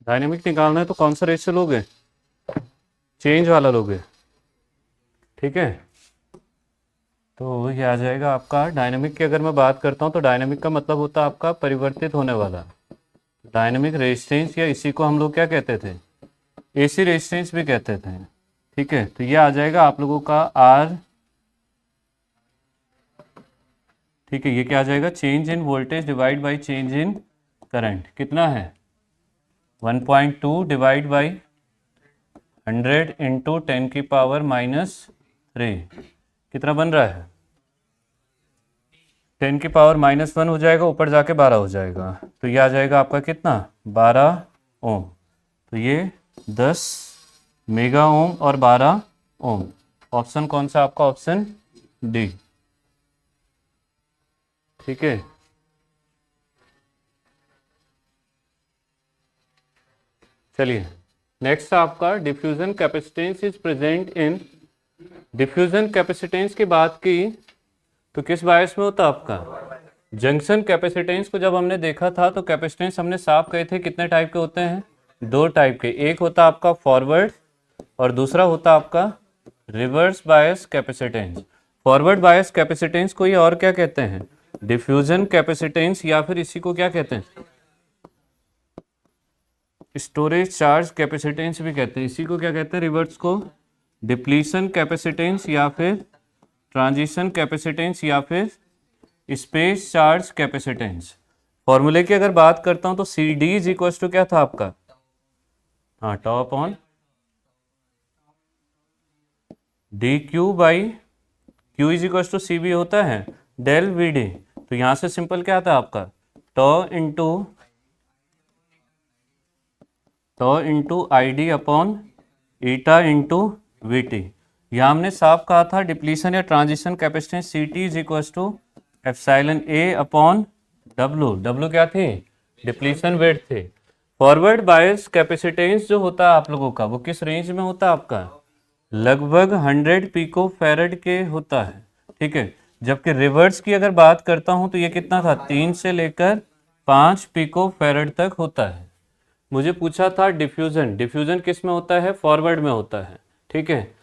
डायनेमिक निकालना है तो कौन सा रेशियो लोगे? चेंज वाला लोगे, ठीक है। तो ये आ जाएगा आपका डायनेमिक की। अगर मैं बात करता हूँ तो डायनेमिक का मतलब होता है आपका परिवर्तित होने वाला। डायनेमिक रेजिस्टेंस, या इसी को हम लोग क्या कहते थे? एसी रेजिस्टेंस भी कहते थे, ठीक है। तो ये आ जाएगा आप लोगों का आर, ठीक है। ये क्या आ जाएगा? Change in voltage divide by change in current. कितना है? 1.2 डिवाइड बाई 100 इंटू 10 की पावर -3। कितना बन रहा है? 10 की पावर -1 हो जाएगा, ऊपर जाके 12 हो जाएगा। तो ये आ जाएगा आपका कितना? 12 ओम। तो ये 10 मेगा ओम और 12 ओम। ऑप्शन कौन सा आपका? ऑप्शन डी, ठीक है। चलिए नेक्स्ट आपका diffusion capacitance is present in. Diffusion capacitance की बात की तो किस बायस में होता आपका? जंक्शन कैपेसिटेंस को जब हमने देखा था तो कैपेसिटेंस हमने साफ कहे थे कितने टाइप के होते हैं? 2 टाइप के। एक होता आपका फॉरवर्ड और दूसरा होता आपका reverse bias capacitance. Forward bias capacitance को ये और क्या कहते हैं? डिफ्यूजन कैपेसिटेंस, या फिर इसी को क्या कहते हैं? स्टोरेज चार्ज कैपेसिटेंस भी कहते हैं। इसी को क्या कहते हैं? रिवर्स को डिप्लीशन कैपेसिटेंस, या फिर ट्रांजिशन कैपेसिटेंस, या फिर स्पेस चार्ज कैपेसिटेंस। फॉर्मूले की अगर बात करता हूं तो C D is equal to क्या था आपका? हाँ, top on D Q by Q is equal to C B होता है डेल वी डी। तो यहां से सिंपल क्या आता है आपका? Tau into I D upon eta into V T. यहाँ हमने साफ कहा था डिप्लीशन या transition capacitance C T is equal to epsilon A upon W. W क्या थी? डिप्लीशन वेट थे। फॉरवर्ड बायस कैपेसिटेंस जो होता है आप लोगों का, वो किस रेंज में होता है आपका? लगभग 100 पिको फैरड के होता है, ठीक है। जबकि रिवर्स की अगर बात करता हूं तो ये कितना था? 3 से लेकर 5 पिको फैरड तक होता है। मुझे पूछा था डिफ्यूजन, डिफ्यूजन किस में होता है? फॉरवर्ड में होता है, ठीक है।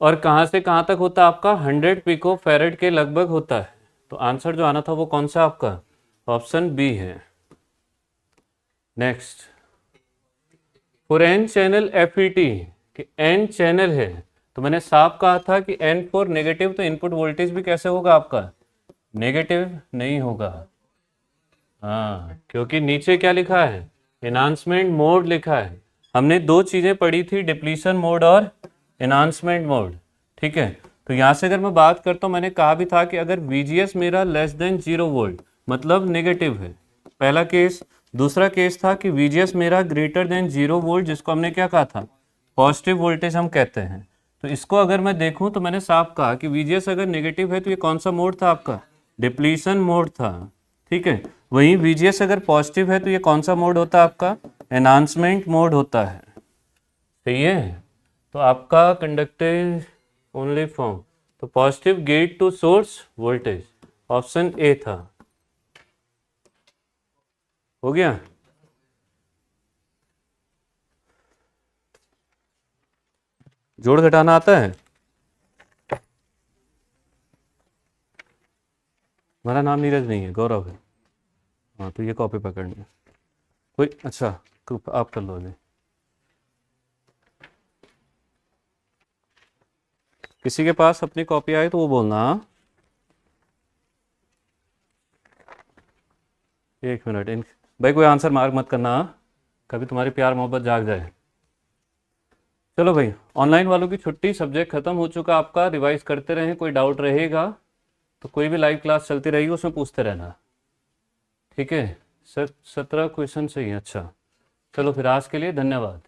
और कहाँ से कहाँ तक होता है आपका? 100 पिको फैरड के लगभग होता है। तो आंसर जो आना था वो कौन सा आपका? ऑप्शन बी है। Next, for N channel F E T, कि एन चैनल है तो मैंने साफ कहा था कि एन फॉर नेगेटिव, तो इनपुट वोल्टेज भी कैसे होगा आपका? नेगेटिव नहीं होगा। हाँ, क्योंकि नीचे क्या लिखा है? एनहांसमेंट मोड लिखा है। हमने 2 चीजें पढ़ी थी, डिप्लीशन मोड और एनहांसमेंट मोड, ठीक है। तो यहाँ से अगर मैं बात करता हूँ, मैंने कहा भी था कि अगर VGS मेरा लेस देन 0 वोल्ट मतलब नेगेटिव है, पहला केस। दूसरा केस था कि VGS मेरा ग्रेटर देन 0 वोल्ट, जिसको हमने क्या कहा था? पॉजिटिव वोल्टेज हम कहते हैं। तो इसको अगर मैं देखूं तो मैंने साफ कहा कि VGS अगर नेगेटिव है तो ये कौन सा मोड था आपका? डिप्लीशन मोड था, ठीक है। वहीं VGS अगर पॉजिटिव है तो ये कौन सा मोड होता है आपका? एनहांसमेंट मोड होता है, सही है। तो आपका कंडक्टेंस ओनली फॉर्म, तो positive gate to source voltage, option A था। हो गया? जोड़ घटाना आता है? हमारा नाम नीरज नहीं है, गौरव है। हाँ, तो ये कॉपी पकड़नी है कोई। अच्छा, तो आप कर लो। किसी के पास अपनी कॉपी आए तो वो बोलना। हाँ, 1 मिनट। इन भाई कोई आंसर मार्क मत करना, हाँ? कभी तुम्हारी प्यार मोहब्बत जाग जाए। चलो भाई, ऑनलाइन वालों की छुट्टी, सब्जेक्ट खत्म हो चुका आपका। रिवाइज करते रहें, कोई डाउट रहेगा तो कोई भी लाइव क्लास चलती रहेगी, उसमें पूछते रहना, ठीक है। 17 क्वेश्चन सही है। अच्छा, चलो फिर आज के लिए धन्यवाद।